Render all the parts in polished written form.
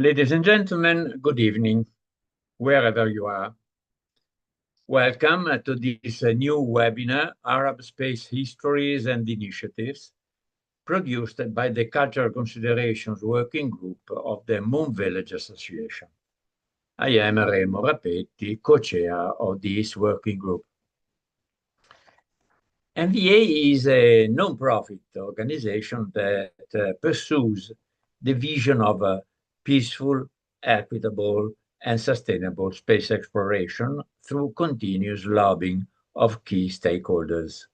Ladies and gentlemen, good evening, wherever you are. Welcome to this new webinar, Arab Space Histories and Initiatives, produced by the Cultural Considerations Working Group of the Moon Village Association. I am Remo Rapetti, co-chair of this working group. MVA is a non-profit organization that pursues the vision of a peaceful, equitable, and sustainable space exploration through continuous lobbying of key stakeholders.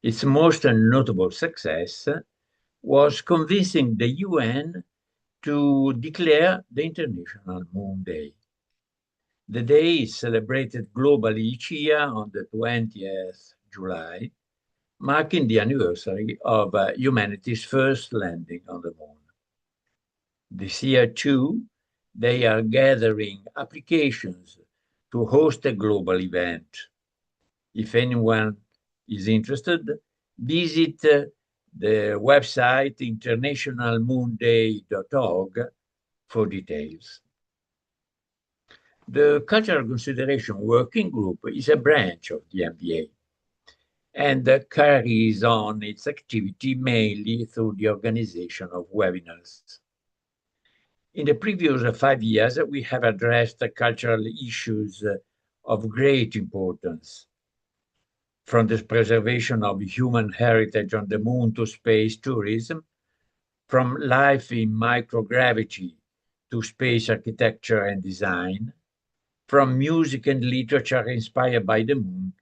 Its most notable success was convincing the UN to declare the International Moon Day. The day is celebrated globally each year on the 20th July, marking the anniversary of humanity's first landing on the moon. This year, too, they are gathering applications to host a global event. If anyone is interested, visit the website internationalmoonday.org for details. The Cultural Consideration Working Group is a branch of the MBA and carries on its activity mainly through the organization of webinars. In the previous 5 years, we have addressed cultural issues of great importance, from the preservation of human heritage on the moon to space tourism, from life in microgravity to space architecture and design, from music and literature inspired by the moon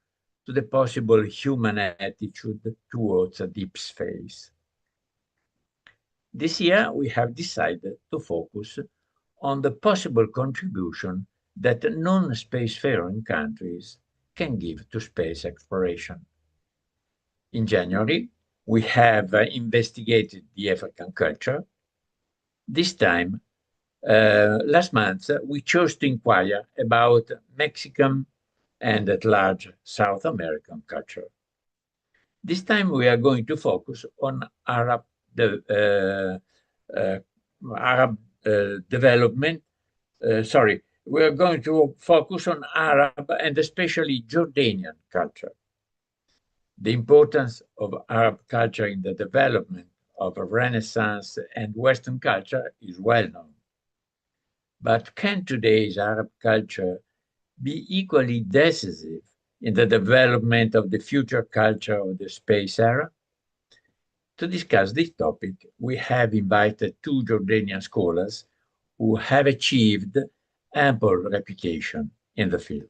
to the possible human attitude towards a deep space. This year, we have decided to focus on the possible contribution that non-spacefaring countries can give to space exploration. In January, we have investigated the African culture. This time, last month, we chose to inquire about Mexican and at large South American culture. This time, we are going to focus on Arab development. We are going to focus on Arab and especially Jordanian culture. The importance of Arab culture in the development of a Renaissance and Western culture is well known. But can today's Arab culture be equally decisive in the development of the future culture of the space era? To discuss this topic, we have invited two Jordanian scholars who have achieved ample reputation in the field.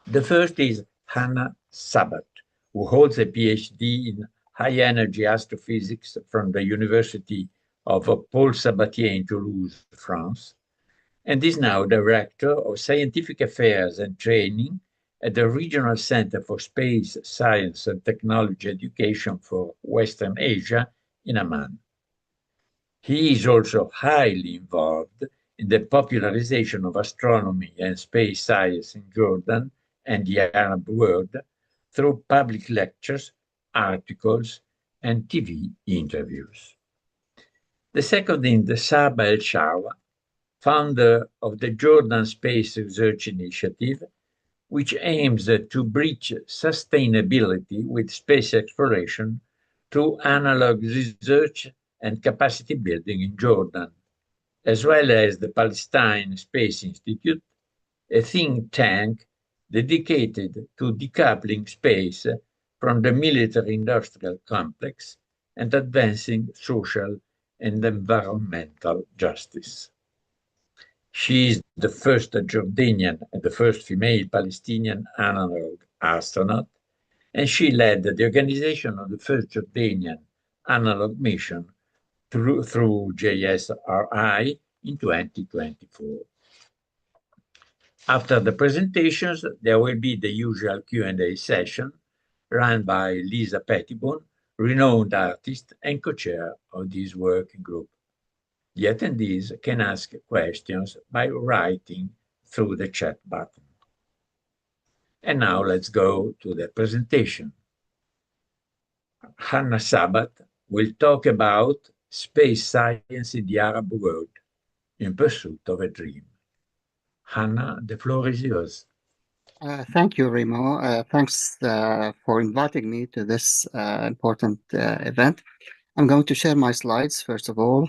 The first is Hannah Sabat, who holds a PhD in high-energy astrophysics from the University of Paul Sabatier in Toulouse, France, and is now Director of Scientific Affairs and Training at the Regional Center for Space, Science and Technology Education for Western Asia in Amman. He is also highly involved in the popularization of astronomy and space science in Jordan and the Arab world through public lectures, articles, and TV interviews. The second is Saba El Shawa, founder of the Jordan Space Research Initiative, which aims to bridge sustainability with space exploration through analog research and capacity building in Jordan, as well as the Palestine Space Institute, a think tank dedicated to decoupling space from the military-industrial complex and advancing social and environmental justice. She is the first Jordanian and the first female Palestinian analog astronaut, and she led the organization of the first Jordanian analog mission through JSRI in 2024. After the presentations, there will be the usual Q&A session run by Lisa Pettibone, renowned artist and co-chair of this working group. The attendees can ask questions by writing through the chat button. And now let's go to the presentation. Hannah Sabat will talk about space science in the Arab world, in pursuit of a dream. Hannah, the floor is yours. Thank you, Remo. Thanks for inviting me to this important event. I'm going to share my slides, first of all.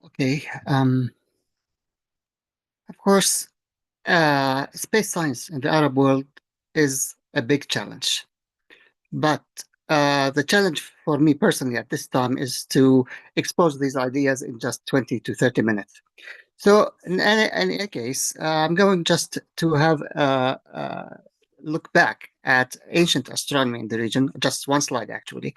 Okay. Of course, space science in the Arab world is a big challenge. But the challenge for me personally at this time is to expose these ideas in just 20 to 30 minutes. So, in any case, I'm going just to have a look back at ancient astronomy in the region, just one slide actually.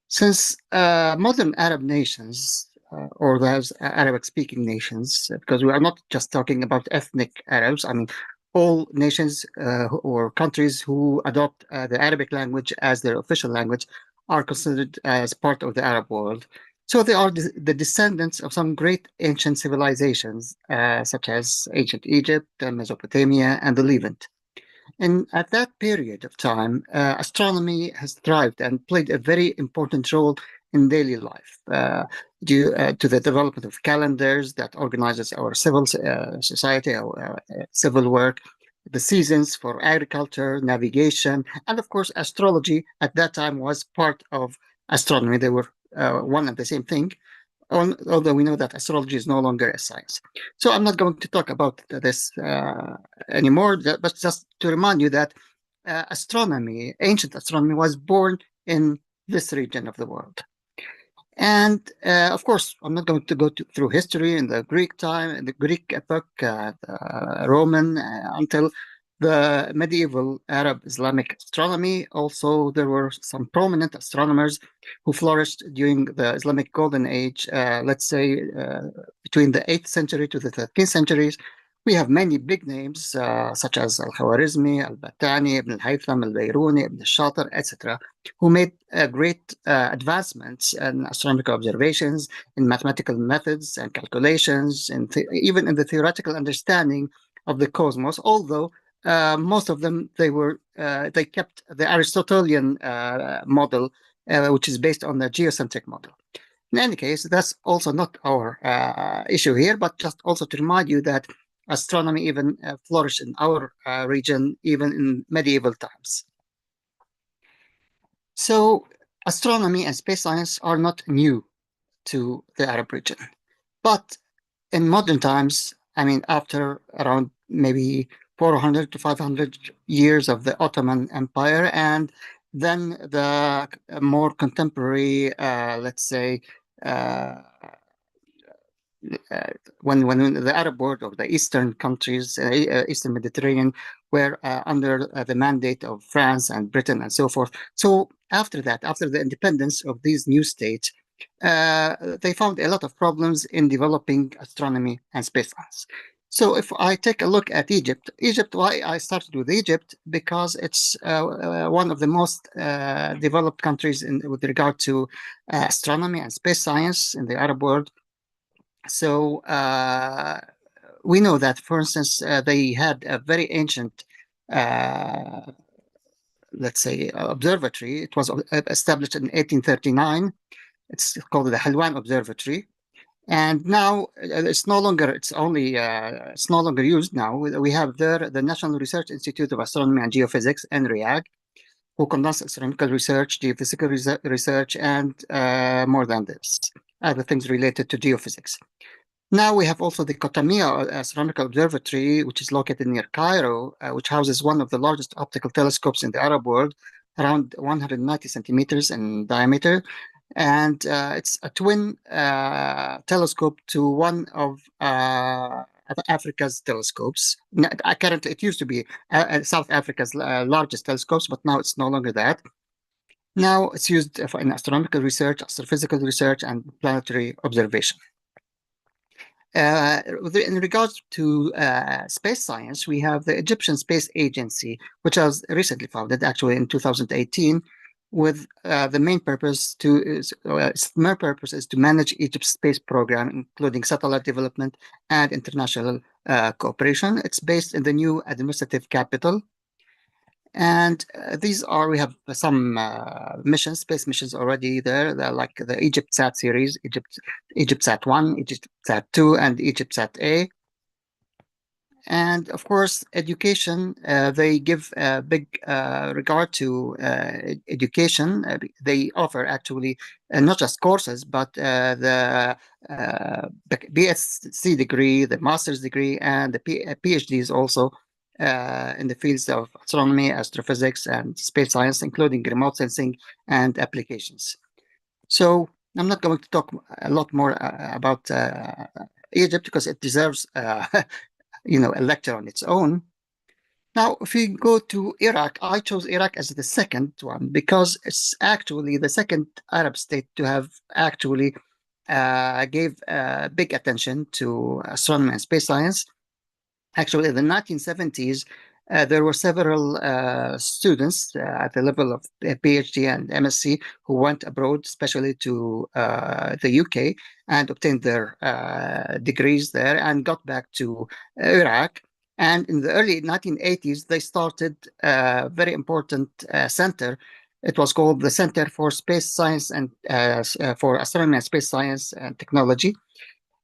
Since modern Arab nations, or those Arabic speaking nations, because we are not just talking about ethnic Arabs, I mean, all nations or countries who adopt the Arabic language as their official language are considered as part of the Arab world. So they are the descendants of some great ancient civilizations, such as ancient Egypt, Mesopotamia, and the Levant. And at that period of time, astronomy has thrived and played a very important role in daily life due to the development of calendars that organizes our civil society, our civil work, the seasons for agriculture, navigation, and of course, astrology at that time was part of astronomy. They were one and the same thing, although we know that astrology is no longer a science. So I'm not going to talk about this anymore, but just to remind you that astronomy, ancient astronomy, was born in this region of the world. And of course, I'm not going to go through history in the Greek time, in the Greek epoch, the Roman, until the medieval Arab Islamic astronomy. Also, there were some prominent astronomers who flourished during the Islamic Golden Age, let's say between the 8th century to the 13th centuries. We have many big names such as Al-Khwarizmi, Al-Battani, Ibn al-Haytham, Al-Bayruni, Ibn al-Shatir, etc., who made great advancements in astronomical observations, in mathematical methods and calculations, and even in the theoretical understanding of the cosmos. Although most of them they kept the Aristotelian model, which is based on the geocentric model. In any case, that's also not our issue here, but just also to remind you that astronomy even flourished in our region even in medieval times. So, astronomy and space science are not new to the Arab region. But in modern times, I mean, after around maybe 400 to 500 years of the Ottoman Empire, and then the more contemporary, let's say, uh, uh, when the Arab world or the Eastern countries, Eastern Mediterranean, were under the mandate of France and Britain and so forth. So after that, after the independence of these new states, they found a lot of problems in developing astronomy and space science. So if I take a look at Egypt, why I started with Egypt? Because it's one of the most developed countries with regard to astronomy and space science in the Arab world. So we know that, for instance, they had a very ancient, uh, let's say, observatory. It was established in 1839. It's called the Halwan Observatory, and now it's no longer used now. We have there the National Research Institute of Astronomy and Geophysics, NREAG, who conducts astronomical research, geophysical research, and more than this, other things related to geophysics. Now we have also the Kotamia Astronomical Observatory, which is located near Cairo, which houses one of the largest optical telescopes in the Arab world, around 190 centimeters in diameter. And it's a twin telescope to one of Africa's telescopes. Currently, it used to be South Africa's largest telescopes, but now it's no longer that. Now it's used in astronomical research, astrophysical research, and planetary observation. In regards to space science, we have the Egyptian Space Agency, which was recently founded, actually in 2018, with the main purpose its main purpose is to manage Egypt's space program, including satellite development and international cooperation. It's based in the new administrative capital, and we have some space missions already there. They're like the EgyptSat series, EgyptSat 1, EgyptSat 2, and EgyptSat A. And of course, education, they give a big regard to education. They offer actually not just courses, but the BSc degree, the master's degree, and the PhDs also in the fields of astronomy, astrophysics, and space science, including remote sensing and applications. So I'm not going to talk a lot more about Egypt because it deserves a lecture on its own. Now, if we go to Iraq, I chose Iraq as the second one because it's actually the second Arab state to have actually gave big attention to astronomy and space science. Actually, in the 1970s, there were several students at the level of PhD and MSc who went abroad, especially to the UK, and obtained their degrees there and got back to Iraq. And in the early 1980s, they started a very important center. It was called the Center for Space Science and for Astronomy and Space Science and Technology.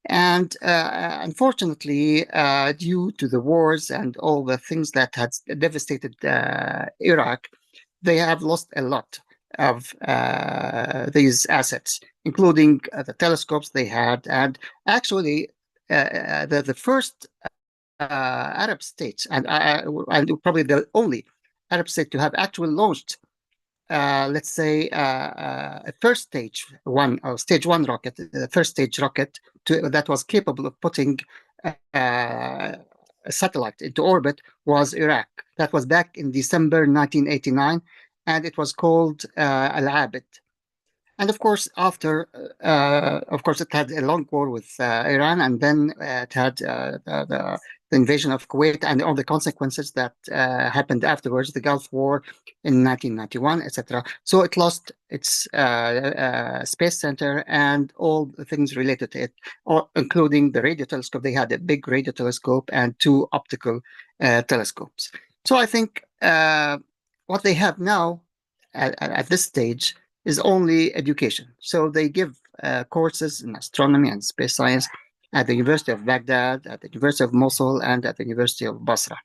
And unfortunately, due to the wars and all the things that had devastated Iraq, they have lost a lot of these assets, including the telescopes they had. And actually, the first Arab states, and probably the only Arab state to have actually launched let's say, a first stage one rocket, the first stage rocket that was capable of putting a satellite into orbit was Iraq. That was back in December 1989, and it was called Al Abid. And of course, it had a long war with Iran, and then it had the invasion of Kuwait and all the consequences that happened afterwards, the Gulf War in 1991, etc. So it lost its space center and all the things related to it, including the radio telescope. They had a big radio telescope and two optical telescopes. So I think what they have now at this stage is only education. So they give courses in astronomy and space science at the University of Baghdad, at the University of Mosul, and at the University of Basra.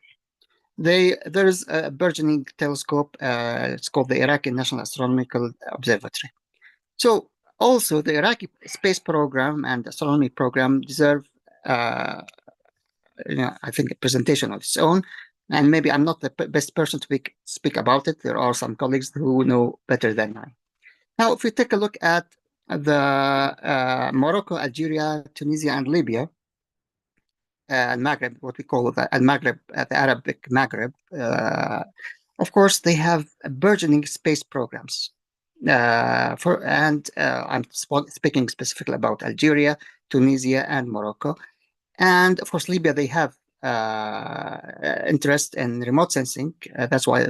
There is a burgeoning telescope. It's called the Iraqi National Astronomical Observatory. So also the Iraqi space program and astronomy program deserve, I think, a presentation of its own. And maybe I'm not the best person to speak about it. There are some colleagues who know better than I. Now, if we take a look at the Morocco, Algeria, Tunisia, and Libya, and Maghreb, what we call the Maghreb, the Arabic Maghreb, of course, they have burgeoning space programs. I'm speaking specifically about Algeria, Tunisia, and Morocco. And of course, Libya, they have interest in remote sensing. That's why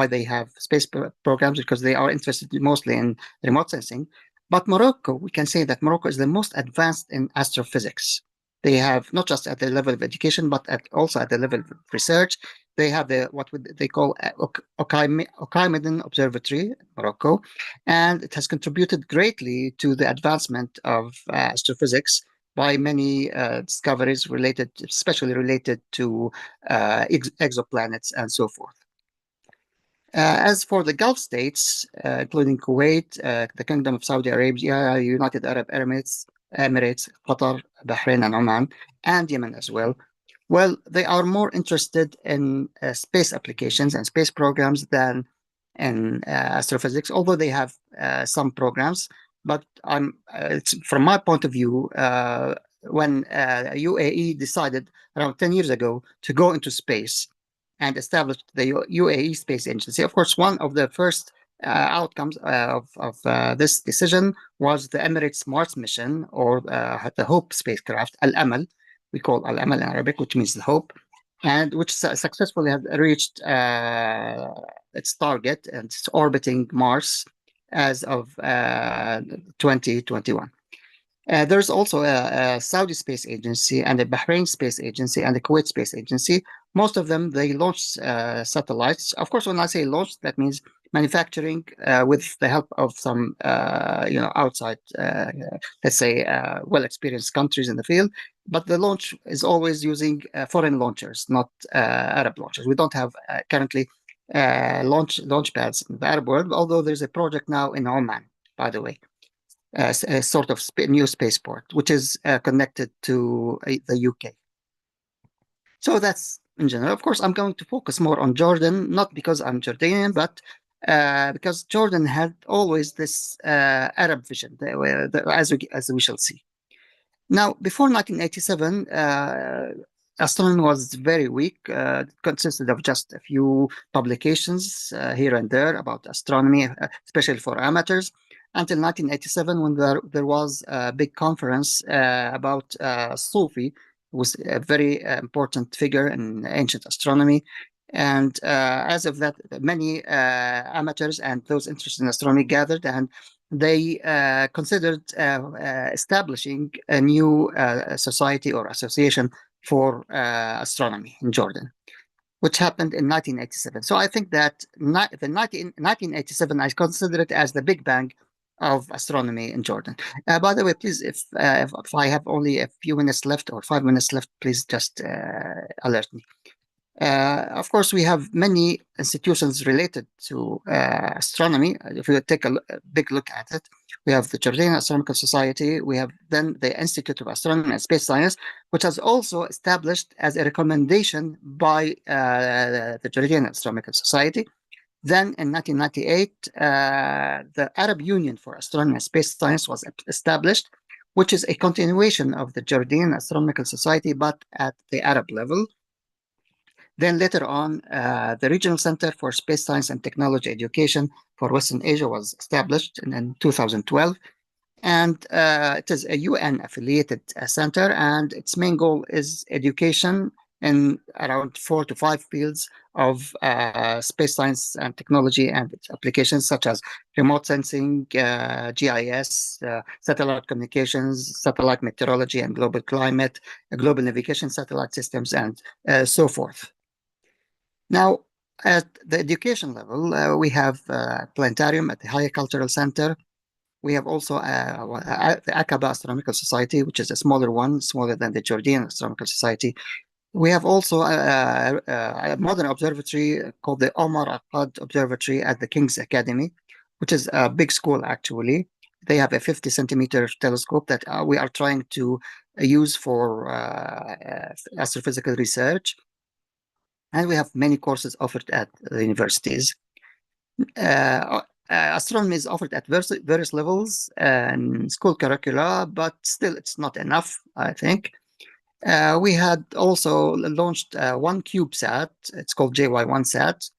they have space programs, because they are interested mostly in remote sensing. But Morocco, we can say that Morocco is the most advanced in astrophysics. They have not just at the level of education, but also at the level of research. They have what they call Okimedan Observatory, Morocco, and it has contributed greatly to the advancement of astrophysics by many discoveries especially related to exoplanets and so forth. As for the Gulf states, including Kuwait, the Kingdom of Saudi Arabia, United Arab Emirates, Qatar, Bahrain, and Oman, and Yemen as well, well, they are more interested in space applications and space programs than in astrophysics, although they have some programs. But from my point of view, when UAE decided around 10 years ago to go into space and established the UAE Space Agency, of course, one of the first outcomes of this decision was the Emirates Mars mission, or the Hope spacecraft, Al Amal. We call Al Amal in Arabic, which means the hope, and which successfully has reached its target and it's orbiting Mars as of 2021. There's also a Saudi Space Agency and a Bahrain Space Agency and a Kuwait Space Agency. Most of them, they launch satellites. Of course, when I say launch, that means manufacturing with the help of some, outside, let's say, well-experienced countries in the field. But the launch is always using foreign launchers, not Arab launchers. We don't have currently launch pads in the Arab world, although there's a project now in Oman, by the way, a sort of new spaceport, which is connected to the UK. So that's in general. Of course, I'm going to focus more on Jordan, not because I'm Jordanian, but because Jordan had always this Arab vision, as we shall see. Now, before 1987, astronomy was very weak. It consisted of just a few publications here and there about astronomy, especially for amateurs, until 1987, when there was a big conference about Sufi, who was a very important figure in ancient astronomy. And as of that, many amateurs and those interested in astronomy gathered, and they considered establishing a new society or association for astronomy in Jordan, which happened in 1987. So I think that the 1987, I consider it as the Big Bang of astronomy in Jordan. By the way, please, if I have only a few minutes left or 5 minutes left, please just alert me. Of course, we have many institutions related to astronomy. If we take a big look at it, we have the Jordanian Astronomical Society. We have then the Institute of Astronomy and Space Science, which has also established as a recommendation by the Jordanian Astronomical Society. Then in 1998, the Arab Union for Astronomy and Space Science was established, which is a continuation of the Jordanian Astronomical Society, but at the Arab level. Then later on, the Regional Center for Space Science and Technology Education for Western Asia was established in 2012. And it is a UN-affiliated center, and its main goal is education in around 4 to 5 fields of space science and technology and its applications, such as remote sensing, GIS, satellite communications, satellite meteorology and global climate, global navigation satellite systems, and so forth. Now, at the education level, we have planetarium at the Higher Cultural Center. We have also the Aqaba Astronomical Society, which is a smaller one, smaller than the Jordanian Astronomical Society. We have also a modern observatory called the Omar Akkad Observatory at the King's Academy, which is a big school, actually. They have a 50-centimeter telescope that we are trying to use for astrophysical research. And we have many courses offered at the universities. Astronomy is offered at various levels and school curricula, but still it's not enough, I think. We had also launched one CubeSat. It's called JY1Sat,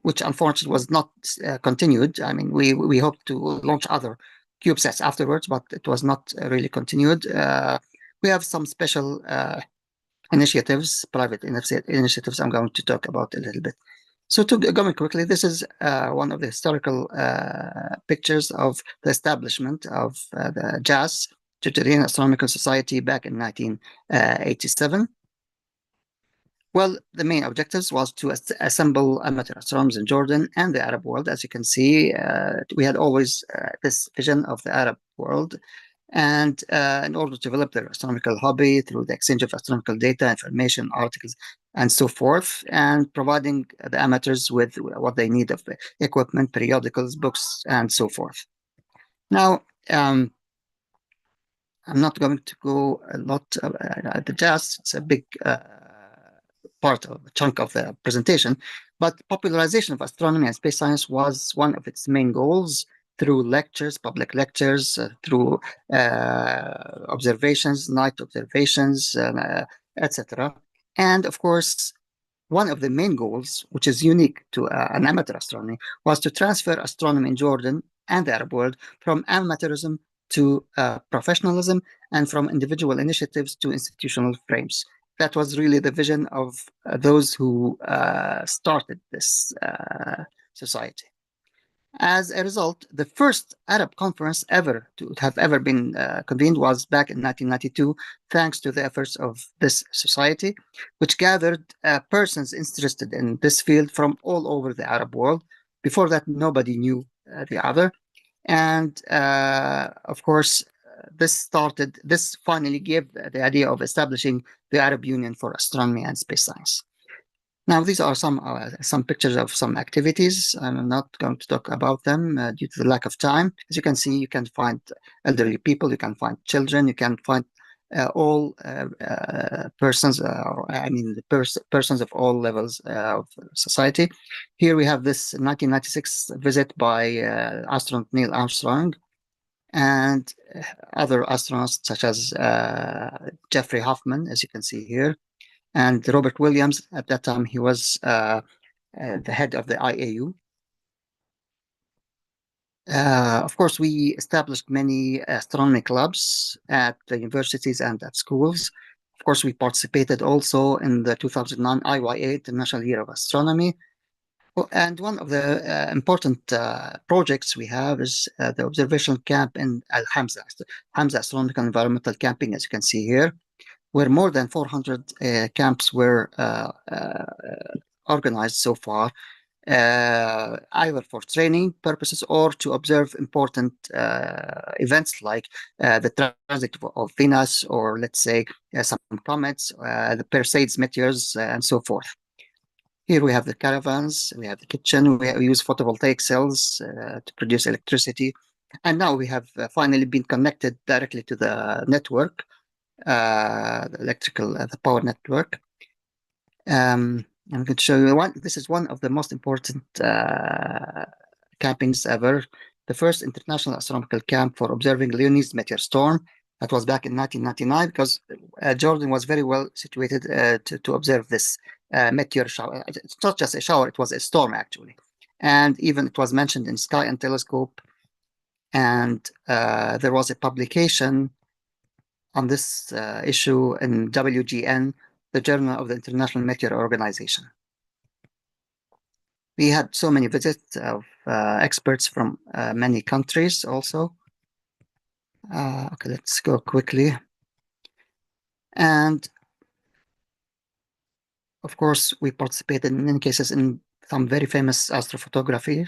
which unfortunately was not continued. I mean, we hoped to launch other CubeSats afterwards, but it was not really continued. We have some special initiatives, private initiatives I'm going to talk about a little bit. So going quickly, this is one of the historical pictures of the establishment of the JAS, Jordanian Astronomical Society, back in 1987. Well, the main objectives was to assemble amateur astronomers in Jordan and the Arab world. As you can see, we had always this vision of the Arab world. And in order to develop their astronomical hobby through the exchange of astronomical data, information, articles, and so forth, and providing the amateurs with what they need of equipment, periodicals, books, and so forth. Now, I'm not going to go a lot at the JAS. It's a big part of a chunk of the presentation, but popularization of astronomy and space science was one of its main goals through lectures, public lectures, through observations, night observations, etc. And of course, one of the main goals, which is unique to an amateur astronomy, was to transfer astronomy in Jordan and the Arab world from amateurism to professionalism and from individual initiatives to institutional frames. That was really the vision of those who started this society. As a result, the first Arab conference ever to have ever been convened was back in 1992, thanks to the efforts of this society, which gathered persons interested in this field from all over the Arab world. Before that, nobody knew the other. And of course, this finally gave the idea of establishing the Arab Union for Astronomy and Space Science. Now, these are some pictures of some activities. I'm not going to talk about them due to the lack of time. As you can see, you can find elderly people, you can find children, you can find all persons, I mean, persons of all levels of society. Here we have this 1996 visit by astronaut Neil Armstrong and other astronauts such as Jeffrey Hoffman, as you can see here, and Robert Williams. At that time, he was the head of the IAU. Of course, we established many astronomy clubs at the universities and at schools. Of course, we participated also in the 2009 IYA, International Year of Astronomy. Well, and one of the important projects we have is the observation camp in Al Hamza, Hamza Astronomical Environmental Camping, as you can see here, where more than 400 camps were organized so far, either for training purposes or to observe important events like the transit of Venus, or let's say some comets, the Perseids meteors, and so forth. Here we have the caravans, we have the kitchen, we use photovoltaic cells to produce electricity. And now we have finally been connected directly to the network, the power network. I'm going to show you one. This is one of the most important campings ever. The first international astronomical camp for observing Leonis meteor storm. That was back in 1999, because Jordan was very well situated to observe this meteor shower. It's not just a shower, it was a storm actually. And even it was mentioned in Sky and Telescope. And there was a publication on this issue in WGN, the Journal of the International Meteor Organization. We had so many visits of experts from many countries also. Okay, let's go quickly. And of course, we participated in many cases in some very famous astrophotography.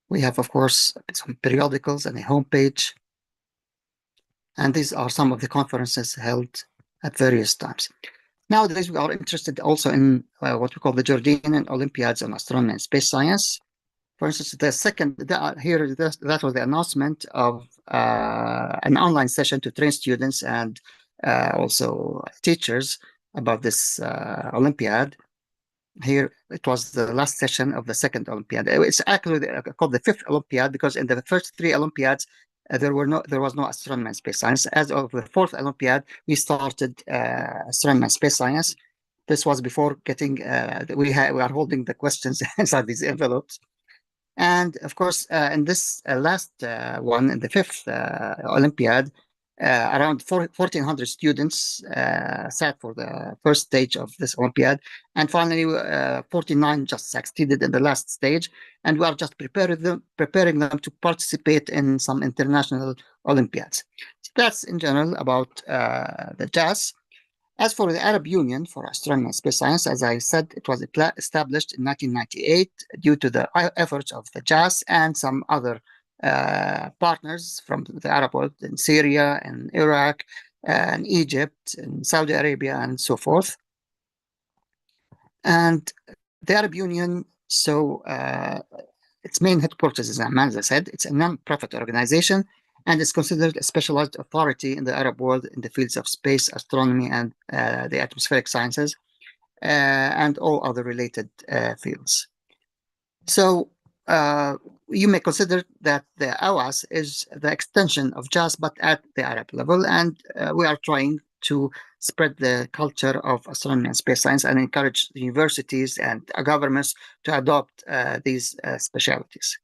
We have, of course, some periodicals and a homepage. And these are some of the conferences held at various times. Nowadays, we are interested also in what we call the Jordanian Olympiads on Astronomy and Space Science. For instance, that was the announcement of an online session to train students and also teachers about this Olympiad. Here, it was the last session of the second Olympiad. It's actually called the fifth Olympiad, because in the first three Olympiads, there was no astronomy and space science. As of the fourth Olympiad, we started astronomy and space science. This was before getting, we are holding the questions inside these envelopes. And of course, in this last one, in the fifth Olympiad, around 1,400 students sat for the first stage of this Olympiad. And finally, 49 just succeeded in the last stage. And we are just preparing them to participate in some international Olympiads. So that's in general about the JAS. As for the Arab Union for Astronomy and Space Science, as I said, it was established in 1998 due to the efforts of the JAS and some other partners from the Arab world in Syria and Iraq and Egypt and Saudi Arabia and so forth. And the Arab Union, so its main headquarters is in Amman, as I said. It's a non-profit organization and is considered a specialized authority in the Arab world in the fields of space, astronomy, and the atmospheric sciences, and all other related fields. So you may consider that the AWAS is the extension of JAS, but at the Arab level, and we are trying to spread the culture of astronomy and space science and encourage universities and governments to adopt these specialties.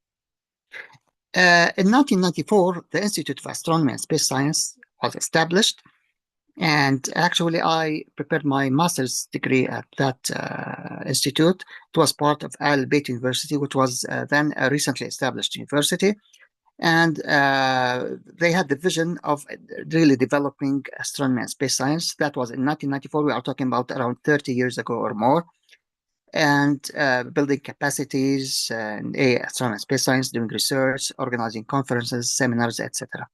In 1994, the Institute of Astronomy and Space Science was established. And actually, I prepared my master's degree at that institute. It was part of Al Bayt University, which was then a recently established university. And they had the vision of really developing astronomy and space science. That was in 1994. We are talking about around 30 years ago or more. And building capacities in astronomy and space science, doing research, organizing conferences, seminars, etc.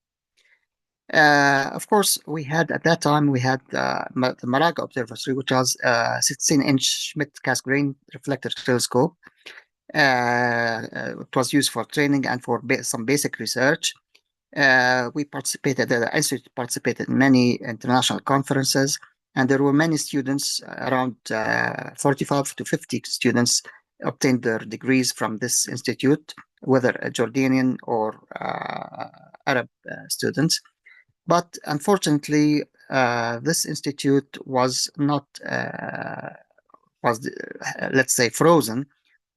Of course, we had at that time the Malaga Observatory, which was a 16-inch Schmidt-Cassegrain reflector telescope. It was used for training and for some basic research. The institute participated in many international conferences, and there were many students, around 45 to 50 students obtained their degrees from this institute, whether Jordanian or Arab students. But unfortunately, this institute was not, let's say, frozen.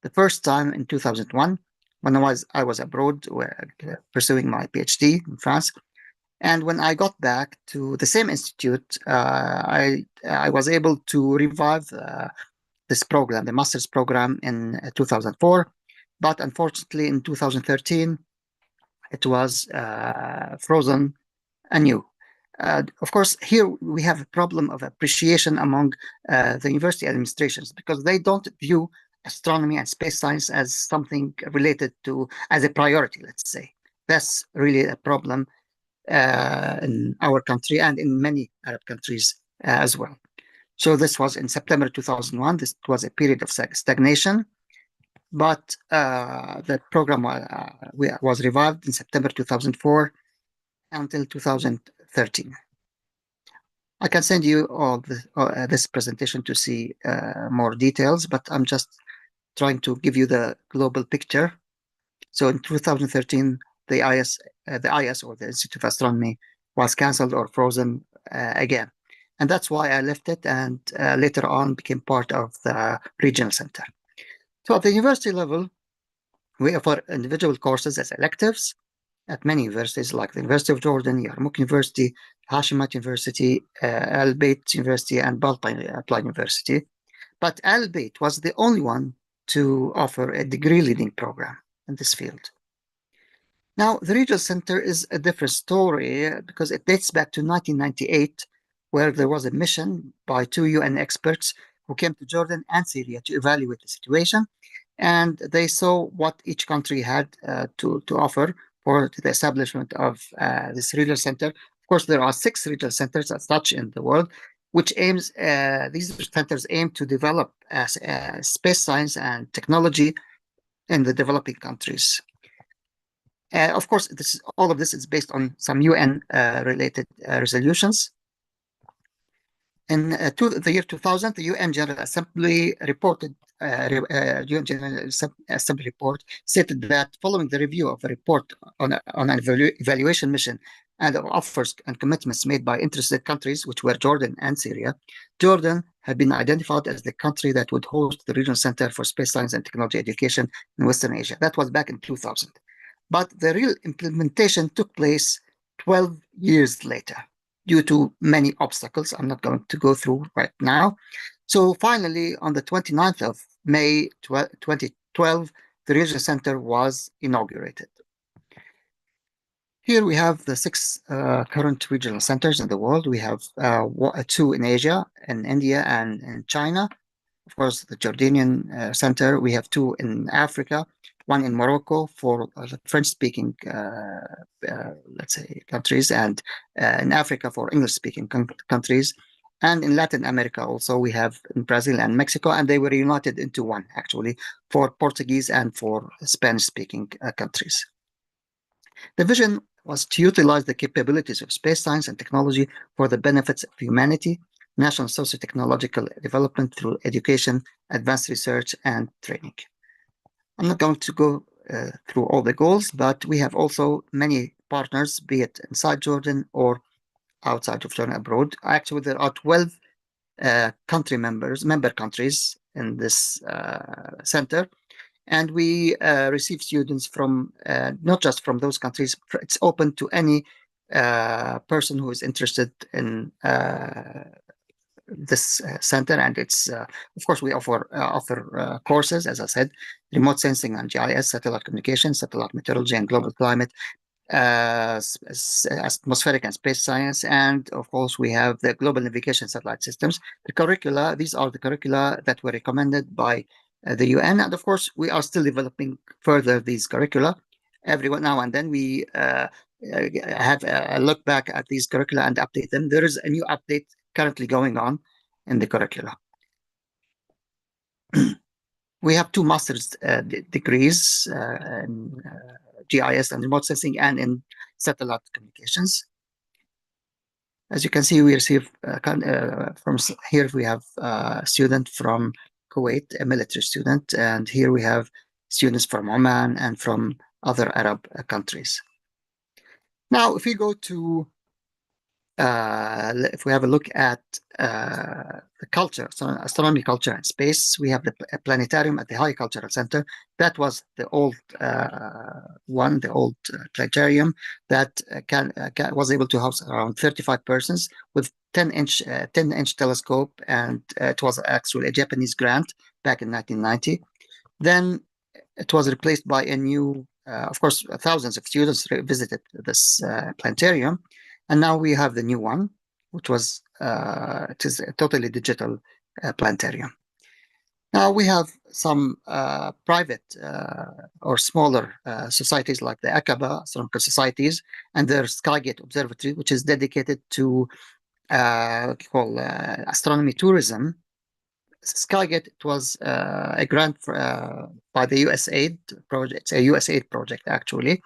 The first time in 2001, when I was abroad pursuing my PhD in France, and when I got back to the same institute, I was able to revive this program, the master's program, in 2004. But unfortunately, in 2013, it was frozen anew. Of course, here we have a problem of appreciation among the university administrations, because they don't view astronomy and space science as something related to, as a priority, let's say. That's really a problem in our country and in many Arab countries as well. So this was in September 2001. This was a period of stagnation, but the program was revived in September 2004 until 2013. I can send you all this presentation to see more details, but I'm just trying to give you the global picture. So in 2013, the IS or the Institute of Astronomy was cancelled or frozen again. And that's why I left it, and later on became part of the regional center. So at the university level, we offer individual courses as electives at many universities like the University of Jordan, Yarmouk University, Hashimat University, Al Bayt University, and Balta Applied University. But Al Bayt was the only one to offer a degree leading program in this field. Now, the regional center is a different story because it dates back to 1998, where there was a mission by 2 UN experts who came to Jordan and Syria to evaluate the situation. And they saw what each country had to offer for the establishment of this regional center. Of course, there are 6 regional centers as such in the world, which these centers aim to develop space science and technology in the developing countries. Of course, all of this is based on some UN-related resolutions. In the year 2000, the UN General Assembly reported, UN General Assembly report stated that following the review of a report on an evaluation mission and of offers and commitments made by interested countries, which were Jordan and Syria, Jordan had been identified as the country that would host the Regional Center for Space Science and Technology Education in Western Asia. That was back in 2000. But the real implementation took place 12 years later due to many obstacles I'm not going to go through right now. So finally, on the 29th of May 2012, the Regional Center was inaugurated. Here we have the 6 current regional centers in the world. We have 2 in Asia, in India and in China. Of course, the Jordanian center. We have 2 in Africa, 1 in Morocco for the French-speaking, let's say, countries, and in Africa for English-speaking countries. And in Latin America also, we have in Brazil and Mexico, and they were united into one, actually, for Portuguese and for Spanish-speaking countries. The vision was to utilize the capabilities of space science and technology for the benefits of humanity, national socio-technological development through education, advanced research, and training. I'm not going to go through all the goals, but we have also many partners, be it inside Jordan or outside of Jordan abroad. Actually, there are 12 member countries in this center, and we receive students from not just from those countries. It's open to any person who is interested in this center, and it's of course we offer courses, as I said, remote sensing and GIS, satellite communication, satellite meteorology, and global climate, atmospheric and space science, and of course we have the global navigation satellite systems. The curricula, these are the curricula that were recommended by the UN, and of course we are still developing further these curricula. Every now and then we have a look back at these curricula and update them. There is a new update currently going on in the curricula. We have two master's degrees in GIS and remote sensing and in satellite communications. As you can see, we receive from here we have a student from Kuwait, a military student, and here we have students from Oman and from other Arab countries. Now, if we go to if we have a look at the culture, so astronomy, culture, and space, we have the planetarium at the High Cultural Center. That was the old one, the old planetarium that was able to house around 35 persons with 10-inch telescope, and it was actually a Japanese grant back in 1990. Then it was replaced by a new, of course, thousands of students visited this planetarium. And now we have the new one, which was it is a totally digital planetarium. Now we have some private or smaller societies like the Aqaba Astronomical Societies and their Skygate Observatory, which is dedicated to what you call astronomy tourism. Skygate, it was a grant by the USAID project. It's a USAID project, actually,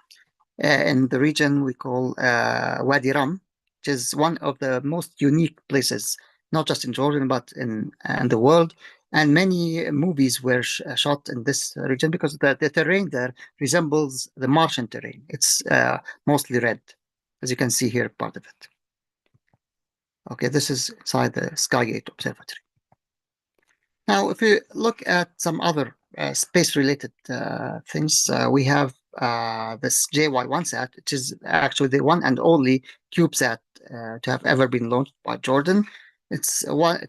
in the region we call Wadi Rum, which is one of the most unique places, not just in Jordan, but in the world. And many movies were shot in this region because the terrain there resembles the Martian terrain. It's mostly red, as you can see here, part of it. Okay, this is inside the Skygate Observatory. Now, if we look at some other space-related things, we have this JY1sat, which is actually the one and only CubeSat to have ever been launched by Jordan. It's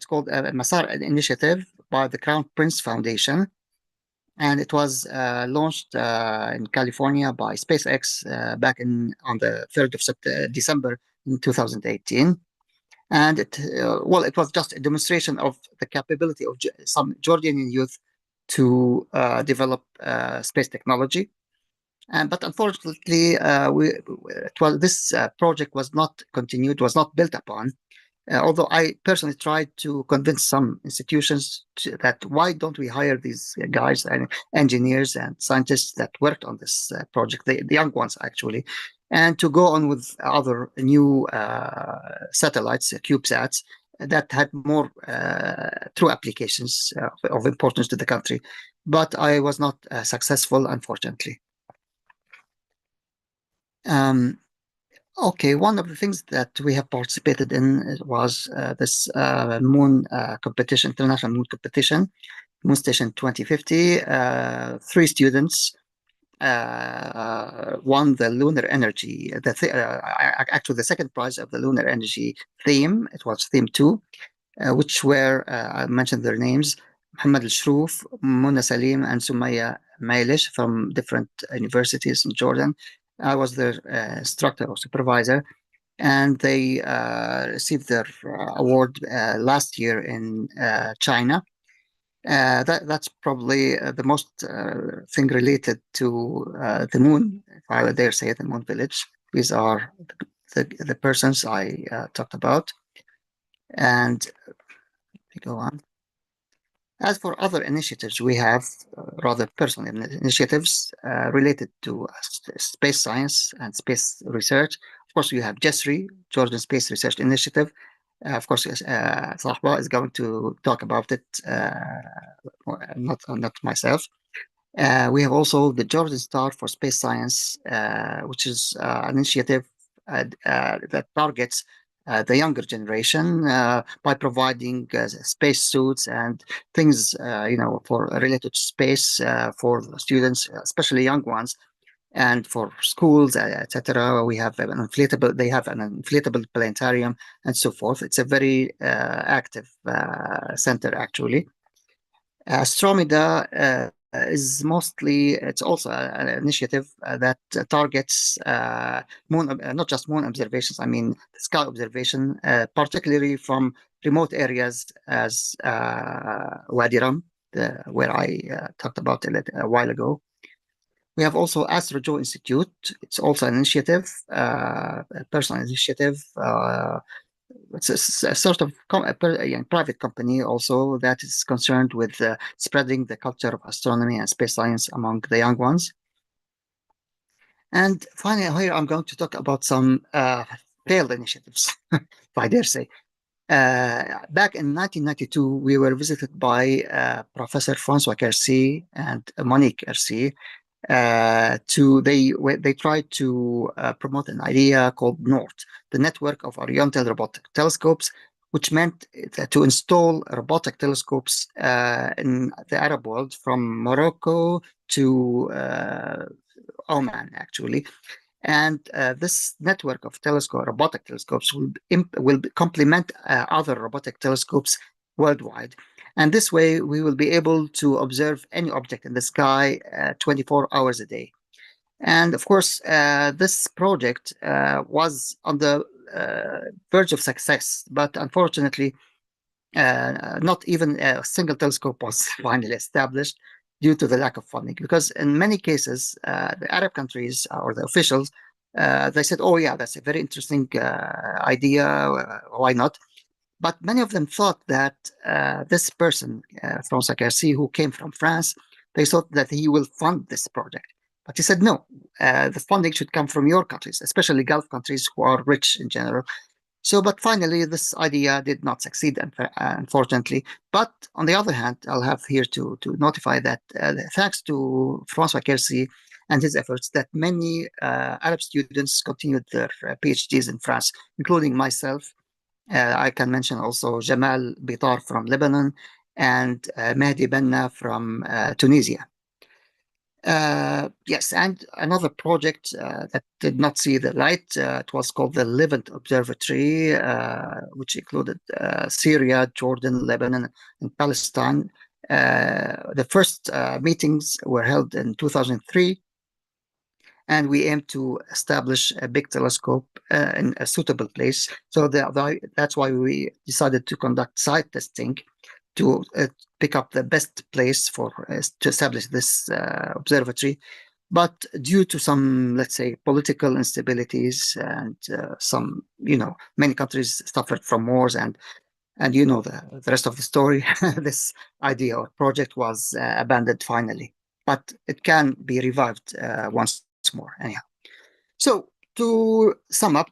called a Masar initiative by the Crown Prince Foundation, and it was launched in California by SpaceX back on the 3rd of December in 2018. And it was just a demonstration of the capability of some Jordanian youth to develop space technology. But unfortunately, this project was not continued, was not built upon. Although I personally tried to convince some institutions that why don't we hire these guys and engineers and scientists that worked on this project, the young ones actually, and to go on with other new satellites, CubeSats, that had more true applications of importance to the country. But I was not successful, unfortunately. Okay, one of the things that we have participated in was this moon competition, international moon competition, Moon Station 2050. Three students won the lunar energy. Actually, the second prize of the lunar energy theme. It was theme 2, which were I mentioned their names: Muhammad Al Shroof, Mona Salim, and Sumaya Mailish from different universities in Jordan. I was their instructor or supervisor, and they received their award last year in China. That's probably the most thing related to the moon, if I would dare say it, the moon village. These are the persons I talked about. And we go on. As for other initiatives, we have rather personal initiatives related to space science and space research. Of course, you have JESRI, Jordan Space Research Initiative. Of course, Sahba is going to talk about it, not myself. We have also the Jordan Star for Space Science, which is an initiative that targets the younger generation by providing space suits and things, for related to space for students, especially young ones, and for schools, etc. We have an inflatable. They have an inflatable planetarium and so forth. It's a very active center, actually. Astromeda is mostly, it's also an initiative that targets not just moon observations, I mean sky observation, particularly from remote areas as Wadi Rum, where I talked about a while ago. We have also AstroJo Institute. It's also an initiative, a personal initiative. It's a sort of private company also that is concerned with spreading the culture of astronomy and space science among the young ones. And finally, here I'm going to talk about some failed initiatives, if I dare say. Back in 1992, we were visited by Professor Francois Quercy and Monique Quercy. They tried to promote an idea called NORT, the Network of Oriental Robotic Telescopes, which meant to install robotic telescopes in the Arab world from Morocco to Oman, actually. And this network of robotic telescopes will complement other robotic telescopes worldwide. And this way, we will be able to observe any object in the sky 24 hours a day. And of course, this project was on the verge of success, but unfortunately, not even a single telescope was finally established due to the lack of funding. Because in many cases, the Arab countries or the officials, they said, "Oh yeah, that's a very interesting idea. Why not?" But many of them thought that this person, Francois Quercy, who came from France, they thought that he will fund this project. But he said, no, the funding should come from your countries, especially Gulf countries who are rich in general. So, but finally, this idea did not succeed, unfortunately. But on the other hand, I'll have here to notify that thanks to Francois Quercy and his efforts, that many Arab students continued their PhDs in France, including myself. I can mention also Jamal Bitar from Lebanon and Mehdi Benna from Tunisia. Yes, and another project that did not see the light, it was called the Levant Observatory, which included Syria, Jordan, Lebanon, and Palestine. The first meetings were held in 2003, and we aim to establish a big telescope in a suitable place. So that's why we decided to conduct site testing to pick up the best place to establish this observatory. But due to some, let's say, political instabilities and many countries suffered from wars, and the rest of the story, this idea or project was abandoned finally. But it can be revived once more, anyhow. So to sum up,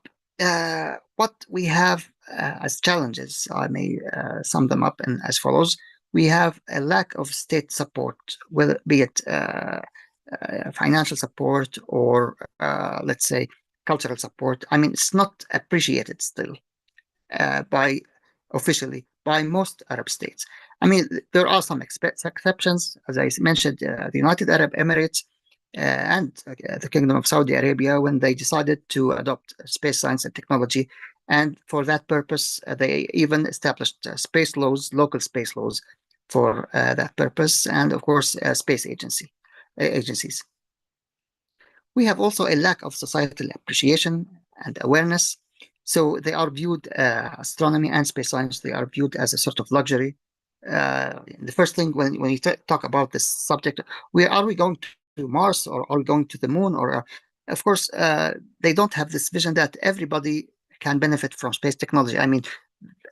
what we have as challenges, I may sum them up as follows. We have a lack of state support, whether be it financial support or, let's say, cultural support. I mean, it's not appreciated still by officially by most Arab states. I mean, there are some exceptions, as I mentioned, the United Arab Emirates and the Kingdom of Saudi Arabia, when they decided to adopt space science and technology. And for that purpose, they even established local space laws for that purpose, and of course, space agencies. We have also a lack of societal appreciation and awareness. So they are viewed, astronomy and space science, they are viewed as a sort of luxury. The first thing when you talk about this subject, are we going to Mars, or are we going to the moon? Or, of course, they don't have this vision that everybody can benefit from space technology. I mean,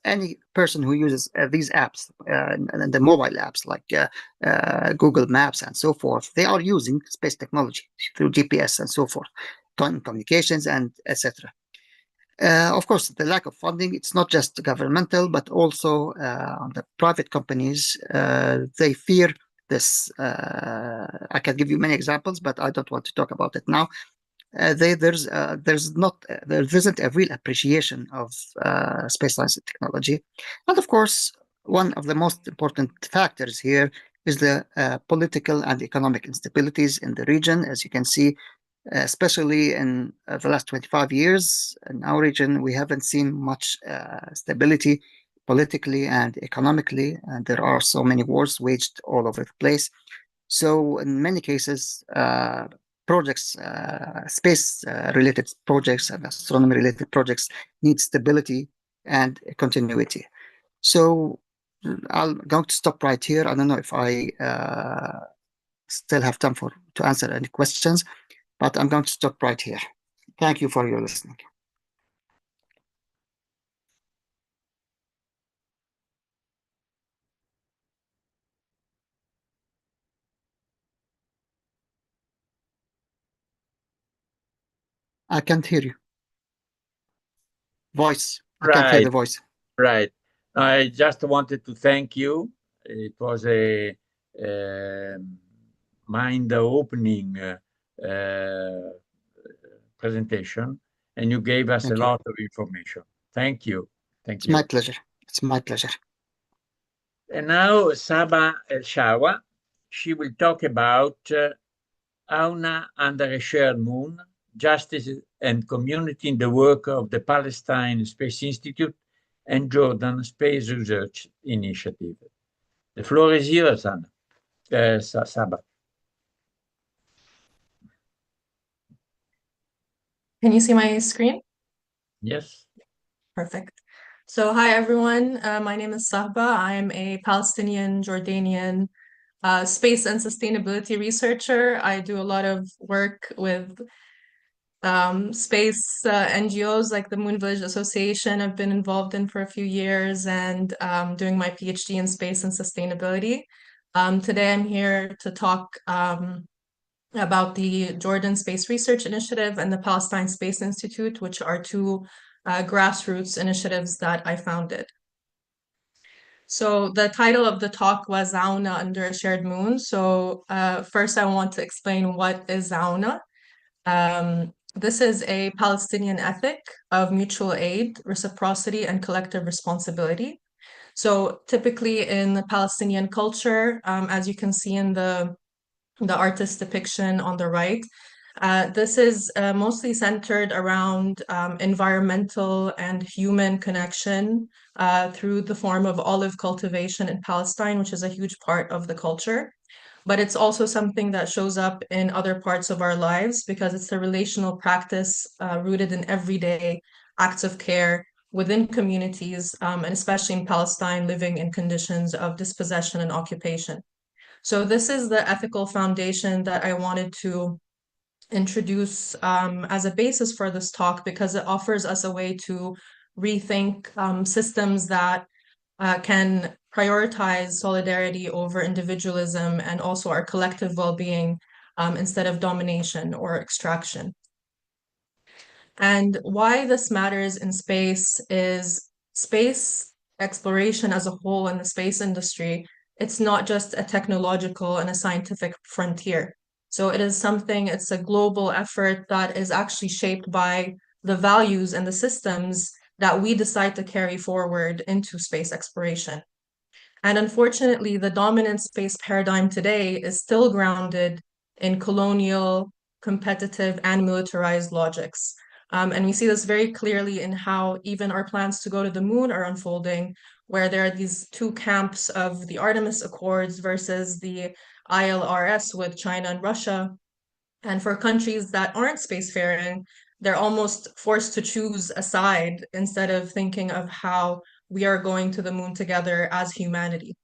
any person who uses these apps and the mobile apps like Google Maps and so forth, they are using space technology through GPS and so forth, communications and etc. Of course, the lack of funding, it's not just governmental, but also the private companies. They fear this. I can give you many examples, but I don't want to talk about it now. there isn't a real appreciation of space science and technology, and of course, one of the most important factors here is the political and economic instabilities in the region. As you can see, especially in the last 25 years in our region, we haven't seen much stability politically and economically, and there are so many wars waged all over the place. So, in many cases, projects, space related projects and astronomy related projects need stability and continuity. So, I'm going to stop right here. I don't know if I still have time to answer any questions, but I'm going to stop right here. Thank you for your listening. I can't hear you. Voice. I can't hear Right, the voice. right. I just wanted to thank you. It was a um mind-opening presentation, and you gave us a Thank you. lot of information. Thank you. Thank It's my you. pleasure. It's my pleasure. And now Saba El Shawa, she will talk about Auna under a shared moon, justice and community in the work of the Palestine Space Institute and Jordan Space Research Initiative. The floor is yours, Anna. Saba. Can you see my screen? Yes. Perfect. So, hi everyone. My name is Sahba. I'm a Palestinian Jordanian space and sustainability researcher. I do a lot of work with space NGOs like the Moon Village Association. I've been involved in for a few years and doing my PhD in space and sustainability. Today I'm here to talk about the Jordan Space Research Initiative and the Palestine Space Institute, which are two grassroots initiatives that I founded. So the title of the talk was Zauna Under a Shared Moon. So first I want to explain what is Zauna. This is a Palestinian ethic of mutual aid, reciprocity, and collective responsibility. So typically in the Palestinian culture, as you can see in the artist depiction on the right, this is mostly centered around environmental and human connection through the form of olive cultivation in Palestine, which is a huge part of the culture. But it's also something that shows up in other parts of our lives because it's a relational practice rooted in everyday acts of care within communities, and especially in Palestine, living in conditions of dispossession and occupation. So this is the ethical foundation that I wanted to introduce as a basis for this talk because it offers us a way to rethink systems that can prioritize solidarity over individualism and also our collective well-being instead of domination or extraction. And why this matters in space is space exploration as a whole in the space industry. It's not just a technological and a scientific frontier. So it is something, it's a global effort that is actually shaped by the values and the systems that we decide to carry forward into space exploration. And unfortunately, the dominant space paradigm today is still grounded in colonial, competitive, and militarized logics. And we see this very clearly in how even our plans to go to the moon are unfolding, where there are these two camps of the Artemis Accords versus the ILRS with China and Russia. And for countries that aren't spacefaring, they're almost forced to choose a side instead of thinking of how we are going to the moon together as humanity.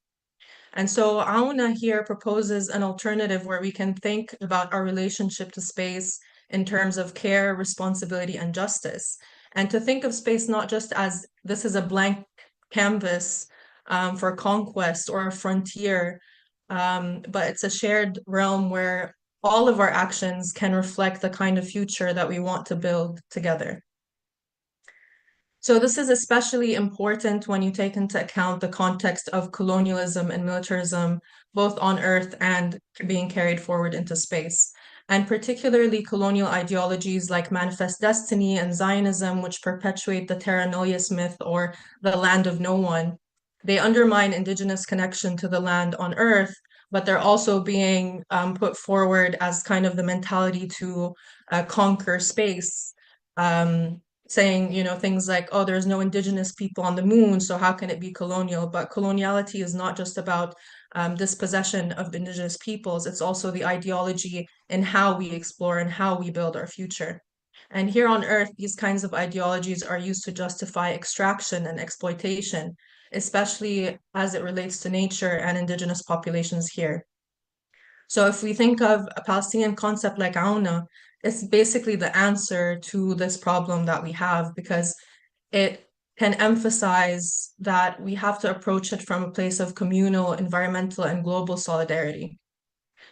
And so Auna here proposes an alternative where we can think about our relationship to space in terms of care, responsibility, and justice. And to think of space not just as this is a blank canvas for conquest or a frontier, but it's a shared realm where all of our actions can reflect the kind of future that we want to build together. So this is especially important when you take into account the context of colonialism and militarism, both on Earth and being carried forward into space. and particularly colonial ideologies like Manifest Destiny and Zionism, which perpetuate the terra nullius myth or the land of no one. They undermine indigenous connection to the land on earth, but they're also being put forward as kind of the mentality to conquer space, saying, things like, oh, there's no indigenous people on the moon, so how can it be colonial? But coloniality is not just about dispossession of indigenous peoples, it's also the ideology in how we explore and how we build our future. And here on Earth, these kinds of ideologies are used to justify extraction and exploitation, especially as it relates to nature and indigenous populations here. So if we think of a Palestinian concept like Auna, it's basically the answer to this problem that we have, because it can emphasize that we have to approach it from a place of communal, environmental, and global solidarity.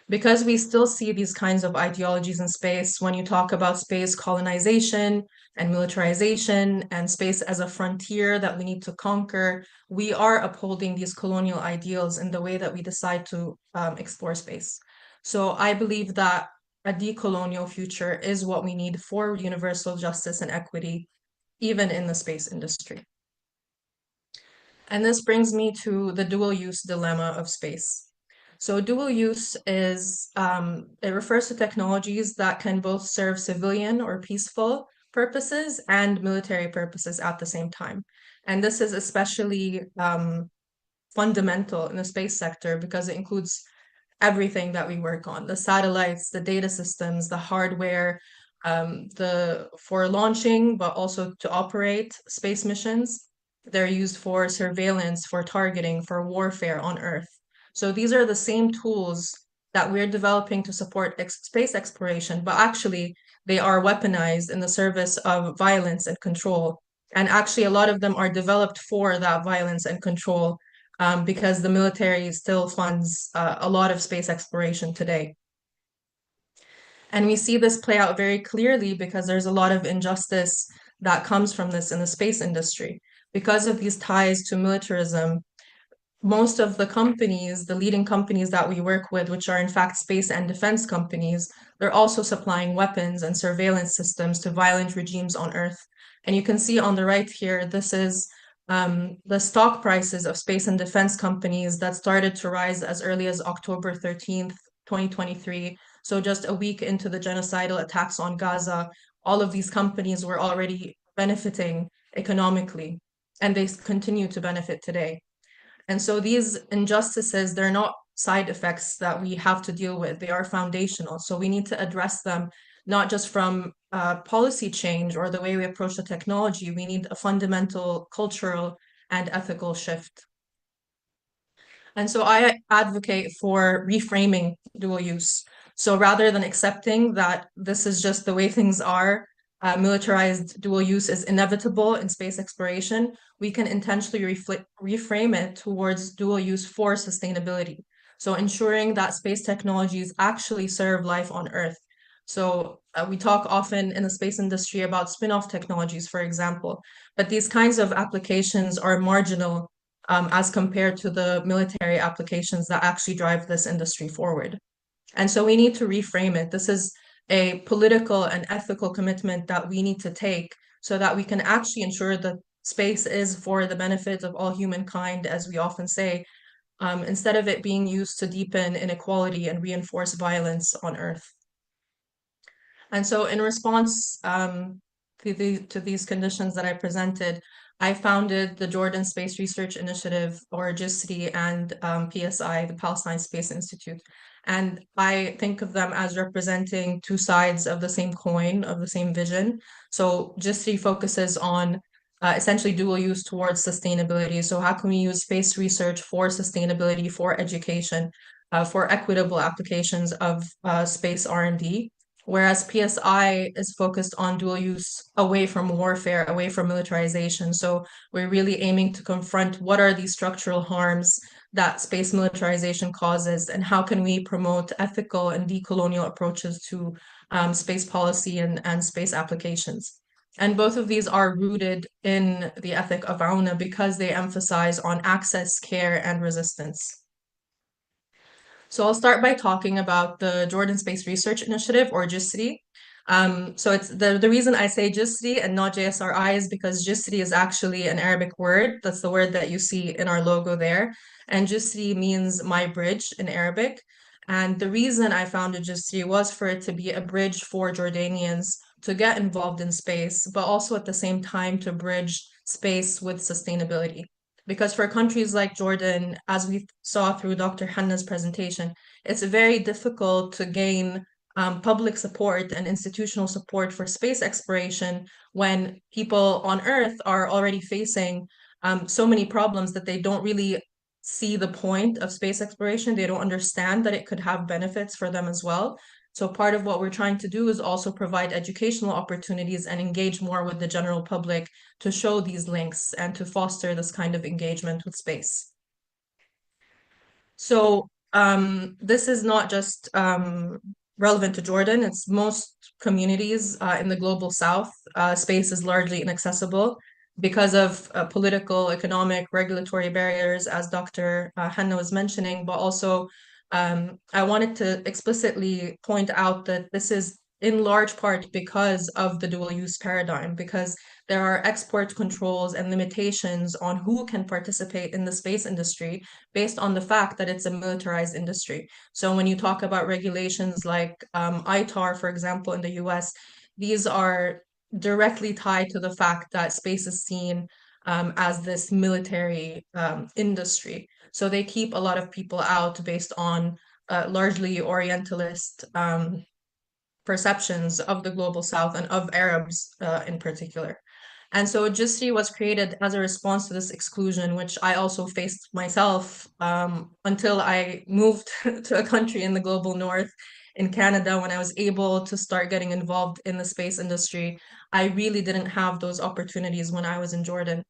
Because we still see these kinds of ideologies in space, when you talk about space colonization and militarization and space as a frontier that we need to conquer, we are upholding these colonial ideals in the way that we decide to explore space. So I believe that a decolonial future is what we need for universal justice and equity, even in the space industry. And this brings me to the dual use dilemma of space. So dual use is, it refers to technologies that can both serve civilian or peaceful purposes and military purposes at the same time. And this is especially fundamental in the space sector because it includes everything that we work on, the satellites, the data systems, the hardware, for launching, but also to operate space missions. They're used for surveillance, for targeting, for warfare on Earth. So these are the same tools that we're developing to support space exploration, but actually they are weaponized in the service of violence and control. And actually, a lot of them are developed for that violence and control, because the military still funds a lot of space exploration today. And we see this play out very clearly because there's a lot of injustice that comes from this in the space industry. Because of these ties to militarism, most of the companies, the leading companies that we work with, which are in fact space and defense companies, they're also supplying weapons and surveillance systems to violent regimes on Earth. And you can see on the right here, this is the stock prices of space and defense companies that started to rise as early as October 13th, 2023. So just a week into the genocidal attacks on Gaza, all of these companies were already benefiting economically, and they continue to benefit today. And so these injustices, they're not side effects that we have to deal with. They are foundational. So we need to address them, not just from policy change or the way we approach the technology. We need a fundamental cultural and ethical shift. And so I advocate for reframing dual use. So rather than accepting that this is just the way things are, militarized dual use is inevitable in space exploration, we can intentionally reframe it towards dual use for sustainability. So ensuring that space technologies actually serve life on Earth. So we talk often in the space industry about spin-off technologies, for example, but these kinds of applications are marginal as compared to the military applications that actually drive this industry forward. And so we need to reframe it. This is a political and ethical commitment that we need to take so that we can actually ensure that space is for the benefit of all humankind, as we often say, instead of it being used to deepen inequality and reinforce violence on Earth. And so in response to these conditions that I presented, I founded the Jordan Space Research Initiative, or GISTI, and PSI, the Palestine Space Institute. And I think of them as representing two sides of the same coin, of the same vision. So GISTI focuses on essentially dual use towards sustainability. So how can we use space research for sustainability, for education, for equitable applications of space R&D? Whereas PSI is focused on dual use away from warfare, away from militarization. So we're really aiming to confront what are these structural harms that space militarization causes, and how can we promote ethical and decolonial approaches to space policy and space applications. And both of these are rooted in the ethic of Auna because they emphasize on access, care, and resistance. So I'll start by talking about the Jordan Space Research Initiative, or JSRI. So it's the reason I say JSRI and not JSRI is because JSRI is actually an Arabic word. That's the word that you see in our logo there. And JSRI means my bridge in Arabic. And the reason I founded JSRI was for it to be a bridge for Jordanians to get involved in space, but also at the same time to bridge space with sustainability. Because for countries like Jordan, as we saw through Dr. Hanna's presentation, it's very difficult to gain public support and institutional support for space exploration when people on Earth are already facing so many problems that they don't really see the point of space exploration. They don't understand that it could have benefits for them as well. So part of what we're trying to do is also provide educational opportunities and engage more with the general public to show these links and to foster this kind of engagement with space. So this is not just relevant to Jordan, it's most communities in the global south. Space is largely inaccessible because of political, economic, regulatory barriers, as Dr. Hanna was mentioning, but also I wanted to explicitly point out that this is in large part because of the dual use paradigm, because there are export controls and limitations on who can participate in the space industry based on the fact that it's a militarized industry. So when you talk about regulations like ITAR, for example, in the US, these are directly tied to the fact that space is seen as this military industry. So they keep a lot of people out based on largely Orientalist perceptions of the global South and of Arabs in particular. And so JISTI was created as a response to this exclusion, which I also faced myself until I moved to a country in the global north in Canada. When I was able to start getting involved in the space industry, I really didn't have those opportunities when I was in Jordan.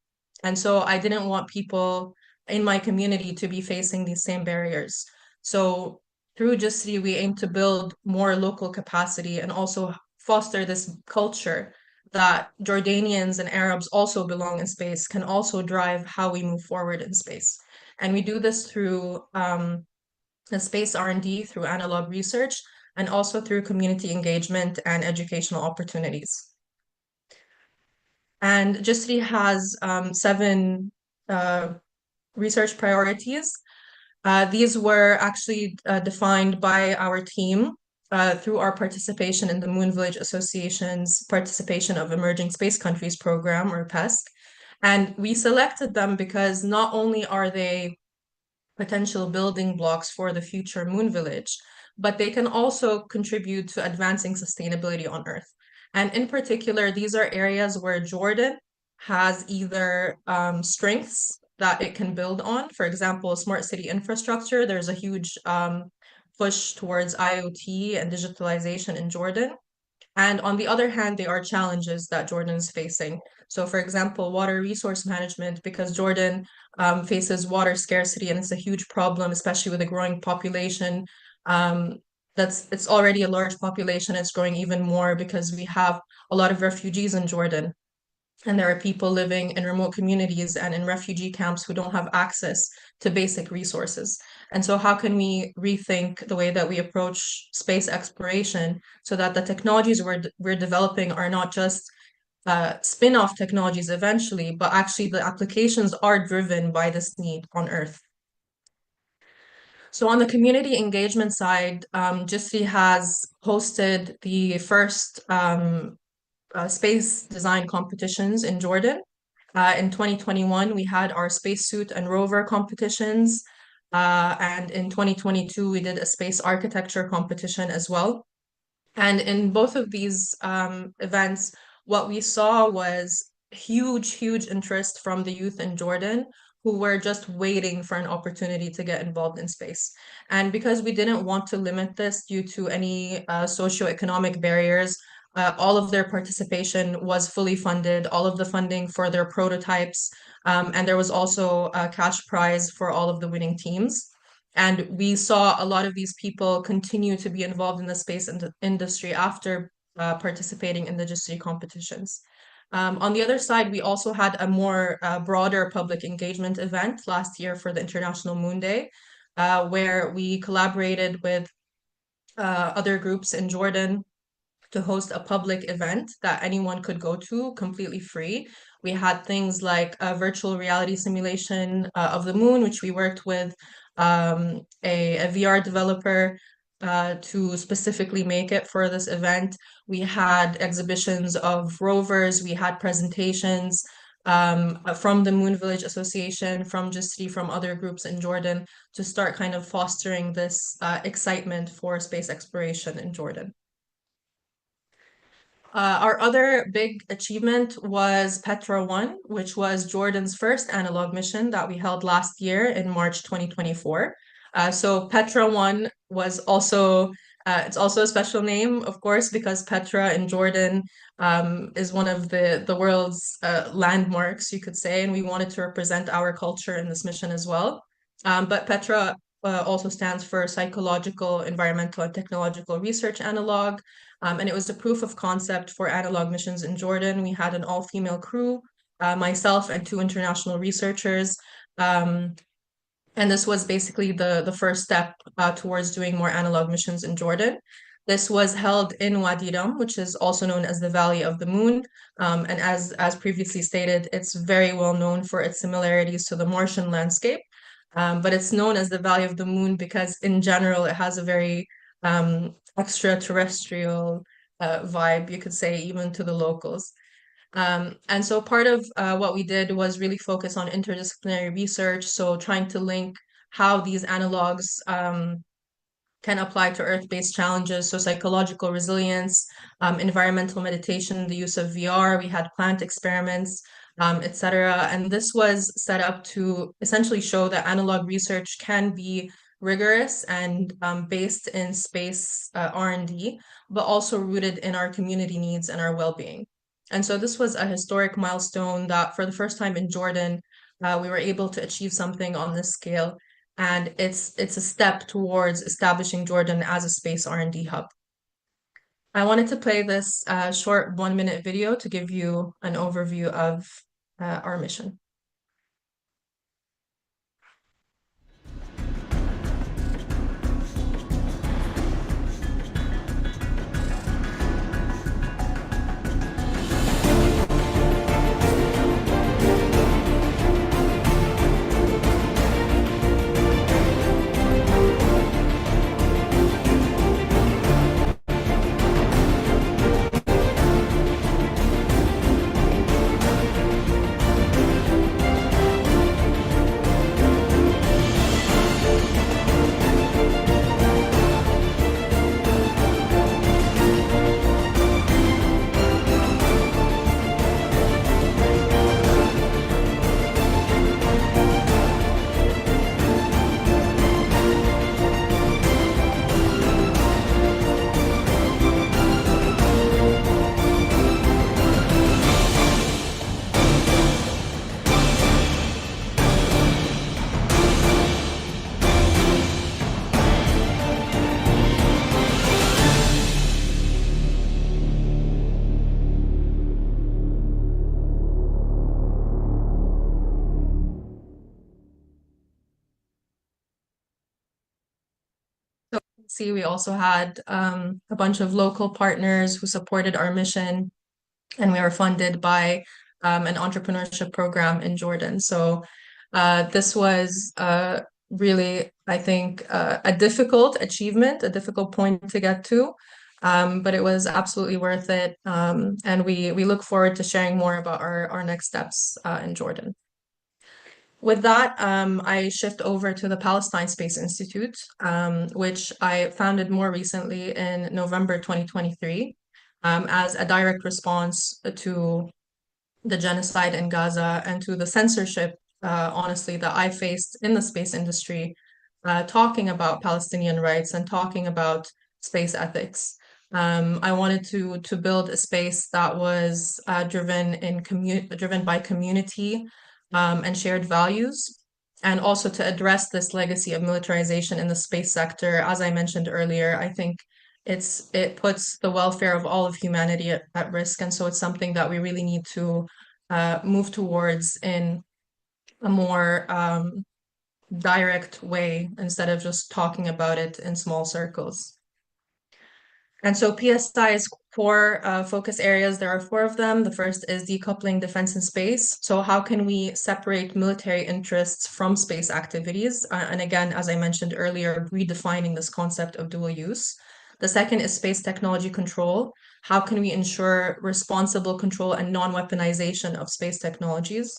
And so I didn't want people in my community to be facing these same barriers. So through JISTI, we aim to build more local capacity and also foster this culture that Jordanians and Arabs also belong in space, can also drive how we move forward in space. And we do this through the space R&D, through analog research, and also through community engagement and educational opportunities. And JISTI has 7 research priorities. These were actually defined by our team through our participation in the Moon Village Association's Participation of Emerging Space Countries program, or PESC. And we selected them because not only are they potential building blocks for the future Moon Village, but they can also contribute to advancing sustainability on Earth. And in particular, these are areas where Jordan has either strengths that it can build on. For example, smart city infrastructure, there's a huge push towards IoT and digitalization in Jordan. And on the other hand, there are challenges that Jordan is facing. So for example, water resource management, because Jordan faces water scarcity and it's a huge problem, especially with a growing population. It's already a large population, it's growing even more because we have a lot of refugees in Jordan. And there are people living in remote communities and in refugee camps who don't have access to basic resources. And so how can we rethink the way that we approach space exploration so that the technologies we're developing are not just spin-off technologies eventually, but actually the applications are driven by this need on Earth. So on the community engagement side, JISTI has hosted the first space design competitions in Jordan. In 2021, we had our spacesuit and rover competitions. And in 2022, we did a space architecture competition as well. And in both of these events, what we saw was huge interest from the youth in Jordan who were just waiting for an opportunity to get involved in space. And because we didn't want to limit this due to any socioeconomic barriers, all of their participation was fully funded, all of the funding for their prototypes, and there was also a cash prize for all of the winning teams. And we saw a lot of these people continue to be involved in the space industry after participating in the JISTI competitions. On the other side, we also had a more broader public engagement event last year for the International Moon Day. where we collaborated with other groups in Jordan to host a public event that anyone could go to completely free. We had things like a virtual reality simulation of the moon, which we worked with a VR developer to specifically make it for this event. We had exhibitions of rovers, we had presentations from the Moon Village Association, from Jisri, from other groups in Jordan to start kind of fostering this excitement for space exploration in Jordan. Our other big achievement was Petra 1, which was Jordan's first analog mission that we held last year in March 2024. So Petra 1 was also, it's also a special name, of course, because Petra in Jordan is one of the world's landmarks, you could say, and we wanted to represent our culture in this mission as well. But Petra also stands for Psychological, Environmental, and Technological Research Analog. And it was a proof of concept for analog missions in Jordan. We had an all-female crew, myself and 2 international researchers. And this was basically the first step towards doing more analog missions in Jordan. This was held in Wadi Rum, which is also known as the Valley of the Moon. And as previously stated, it's very well known for its similarities to the Martian landscape. But it's known as the Valley of the Moon because in general, it has a very extraterrestrial vibe, you could say, even to the locals. And so part of what we did was really focus on interdisciplinary research, so trying to link how these analogs can apply to Earth-based challenges, so psychological resilience, environmental meditation, the use of VR, we had plant experiments, etc. And this was set up to essentially show that analog research can be rigorous and based in space R&D, but also rooted in our community needs and our well-being. And so this was a historic milestone that for the first time in Jordan, we were able to achieve something on this scale. And it's a step towards establishing Jordan as a space R&D hub. I wanted to play this short 1-minute video to give you an overview of our mission. See, we also had a bunch of local partners who supported our mission, and we were funded by an entrepreneurship program in Jordan. So this was really, I think, a difficult achievement, a difficult point to get to, but it was absolutely worth it. And we look forward to sharing more about our next steps in Jordan. With that, I shift over to the Palestine Space Institute, which I founded more recently in November 2023 as a direct response to the genocide in Gaza and to the censorship, honestly, that I faced in the space industry, talking about Palestinian rights and talking about space ethics. I wanted to build a space that was driven by community and shared values, and also to address this legacy of militarization in the space sector. As I mentioned earlier, I think it puts the welfare of all of humanity at risk, and so it's something that we really need to move towards in a more direct way instead of just talking about it in small circles. And so PSI's core focus areas, there are 4 of them. The first is decoupling defense and space. So how can we separate military interests from space activities? And again, as I mentioned earlier, redefining this concept of dual use. The second is space technology control. How can we ensure responsible control and non-weaponization of space technologies?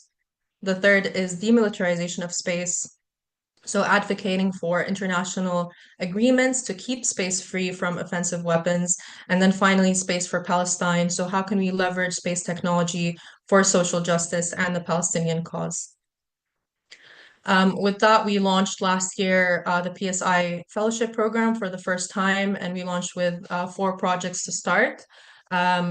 The third is demilitarization of space. So advocating for international agreements to keep space free from offensive weapons. And then finally, space for Palestine. So how can we leverage space technology for social justice and the Palestinian cause? With that, we launched last year the PSI Fellowship Program for the first time, and we launched with 4 projects to start,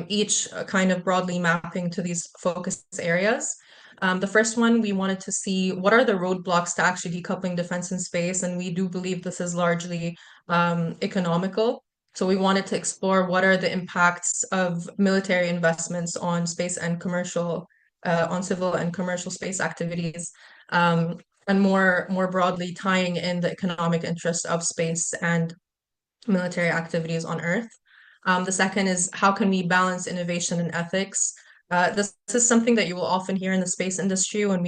each kind of broadly mapping to these focus areas. The first one, we wanted to see what are the roadblocks to actually decoupling defense and space, and we do believe this is largely economical. So we wanted to explore what are the impacts of military investments on space and commercial, on civil and commercial space activities, and more broadly tying in the economic interests of space and military activities on Earth. The second is how can we balance innovation and ethics? This is something that you will often hear in the space industry when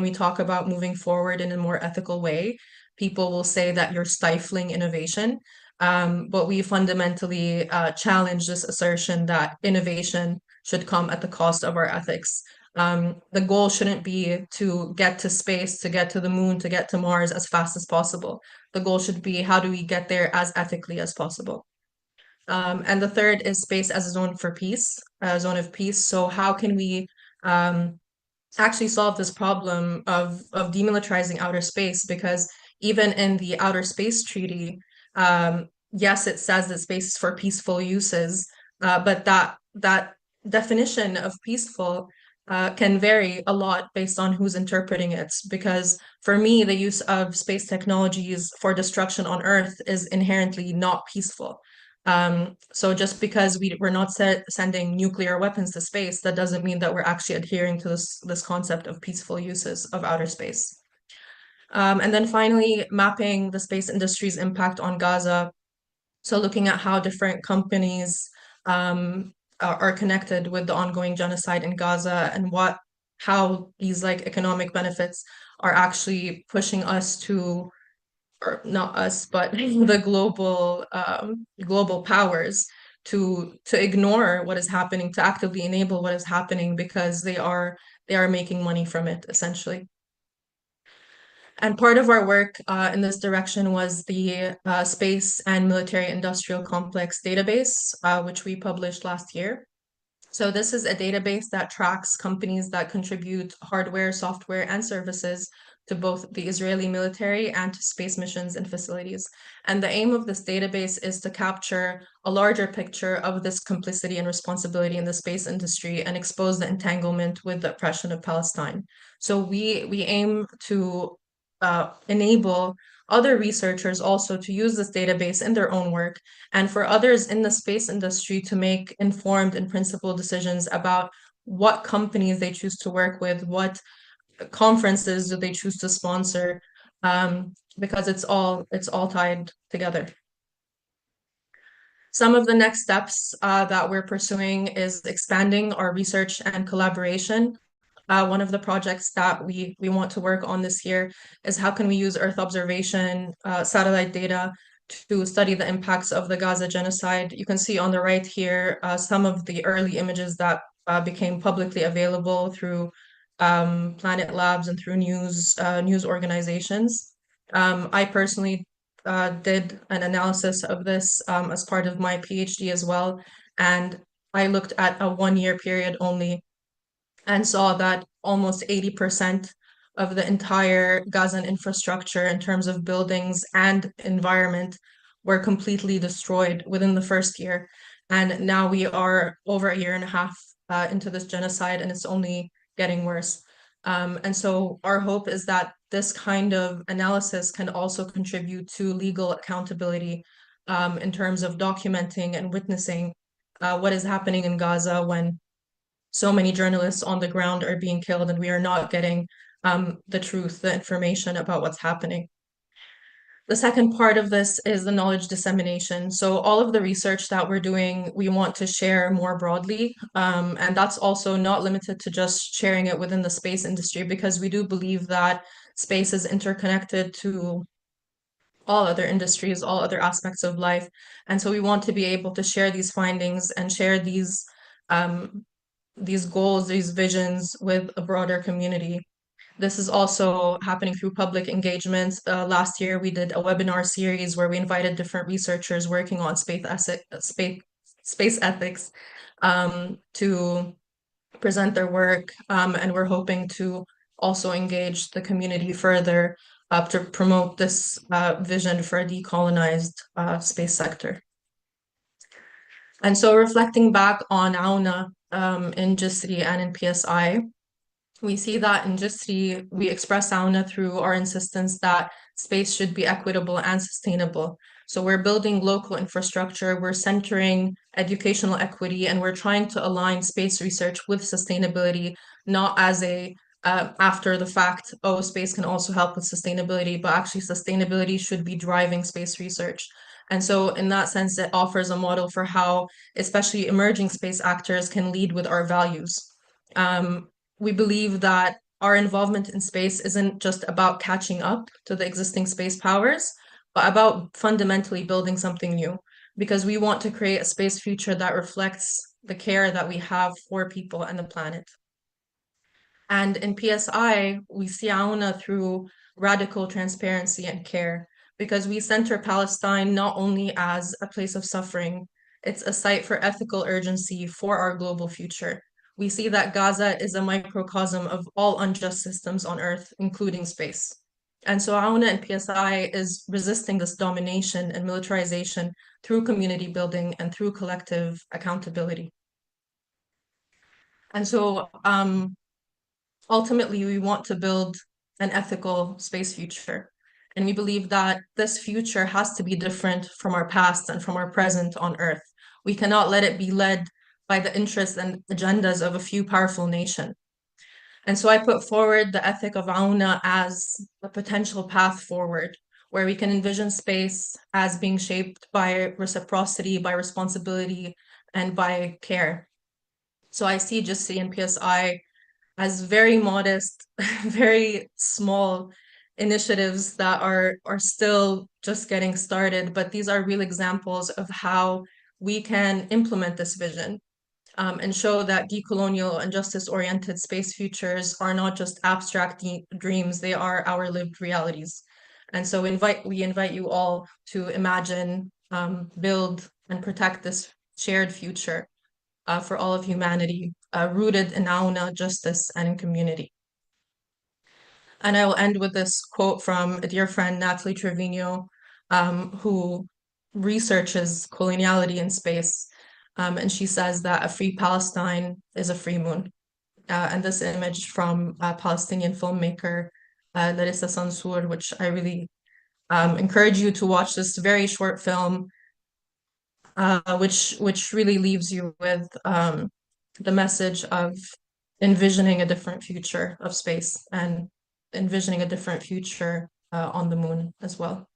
we talk about moving forward in a more ethical way. People will say that you're stifling innovation, but we fundamentally challenge this assertion that innovation should come at the cost of our ethics. The goal shouldn't be to get to space, to get to the moon, to get to Mars as fast as possible. The goal should be how do we get there as ethically as possible. And the third is space as a zone for peace, a zone of peace. So how can we actually solve this problem of demilitarizing outer space? Because even in the Outer Space Treaty, yes, it says that space is for peaceful uses, but that definition of peaceful can vary a lot based on who's interpreting it. Because for me, the use of space technologies for destruction on Earth is inherently not peaceful. So just because we're not sending nuclear weapons to space, that doesn't mean that we're actually adhering to this concept of peaceful uses of outer space. And then finally, mapping the space industry's impact on Gaza. So looking at how different companies are connected with the ongoing genocide in Gaza and how these like economic benefits are actually pushing us to, or not us, but the global powers to ignore what is happening, to actively enable what is happening because they are making money from it essentially. And part of our work in this direction was the Space and Military Industrial Complex database, which we published last year. So this is a database that tracks companies that contribute hardware, software, and services to both the Israeli military and to space missions and facilities. And the aim of this database is to capture a larger picture of this complicity and responsibility in the space industry and expose the entanglement with the oppression of Palestine. So we aim to enable other researchers also to use this database in their own work, and for others in the space industry to make informed and principled decisions about what companies they choose to work with, what conferences do they choose to sponsor, because it's all tied together. Some of the next steps that we're pursuing is expanding our research and collaboration. One of the projects that we want to work on this year is how can we use Earth observation, satellite data to study the impacts of the Gaza genocide. You can see on the right here some of the early images that became publicly available through Planet Labs and through news organizations. I personally did an analysis of this as part of my PhD as well, and I looked at a 1-year period only and saw that almost 80% of the entire Gazan infrastructure in terms of buildings and environment were completely destroyed within the first year. And now we are over a year and a half into this genocide, and it's only getting worse. And so our hope is that this kind of analysis can also contribute to legal accountability in terms of documenting and witnessing what is happening in Gaza when so many journalists on the ground are being killed and we are not getting the truth, the information about what's happening. The second part of this is the knowledge dissemination. So all of the research that we're doing, we want to share more broadly. And that's also not limited to just sharing it within the space industry, because we do believe that space is interconnected to all other industries, all other aspects of life. And so we want to be able to share these findings and share these goals, these visions with a broader community. This is also happening through public engagements. Last year, we did a webinar series where we invited different researchers working on space ethics to present their work. And we're hoping to also engage the community further to promote this vision for a decolonized space sector. And so reflecting back on AUNA in GISRI and in PSI, we see that in GISRI, we express AUNA through our insistence that space should be equitable and sustainable. So we're building local infrastructure, we're centering educational equity, and we're trying to align space research with sustainability, not as a after the fact, oh, space can also help with sustainability, but actually sustainability should be driving space research. And so in that sense, it offers a model for how especially emerging space actors can lead with our values. We believe that our involvement in space isn't just about catching up to the existing space powers, but about fundamentally building something new, because we want to create a space future that reflects the care that we have for people and the planet. And in PSI, we see AUNA through radical transparency and care, because we center Palestine not only as a place of suffering, it's a site for ethical urgency for our global future. We see that Gaza is a microcosm of all unjust systems on Earth, including space. And so AUNA and PSI is resisting this domination and militarization through community building and through collective accountability. And so ultimately, we want to build an ethical space future. And we believe that this future has to be different from our past and from our present on Earth. We cannot let it be led by the interests and agendas of a few powerful nations. And so I put forward the ethic of AUNA as a potential path forward, where we can envision space as being shaped by reciprocity, by responsibility, and by care. So I see GISRI and PSI as very modest, very small initiatives that are still just getting started, but these are real examples of how we can implement this vision and show that decolonial and justice-oriented space futures are not just abstract dreams, they are our lived realities. And so we invite you all to imagine, build, and protect this shared future for all of humanity, rooted in AUNA, justice, and in community. And I will end with this quote from a dear friend, Natalie Trevino, who researches coloniality in space. And she says that a free Palestine is a free moon. And this image from a Palestinian filmmaker, Larissa Sansour, which I really encourage you to watch this very short film, which really leaves you with the message of envisioning a different future of space and envisioning a different future on the moon as well.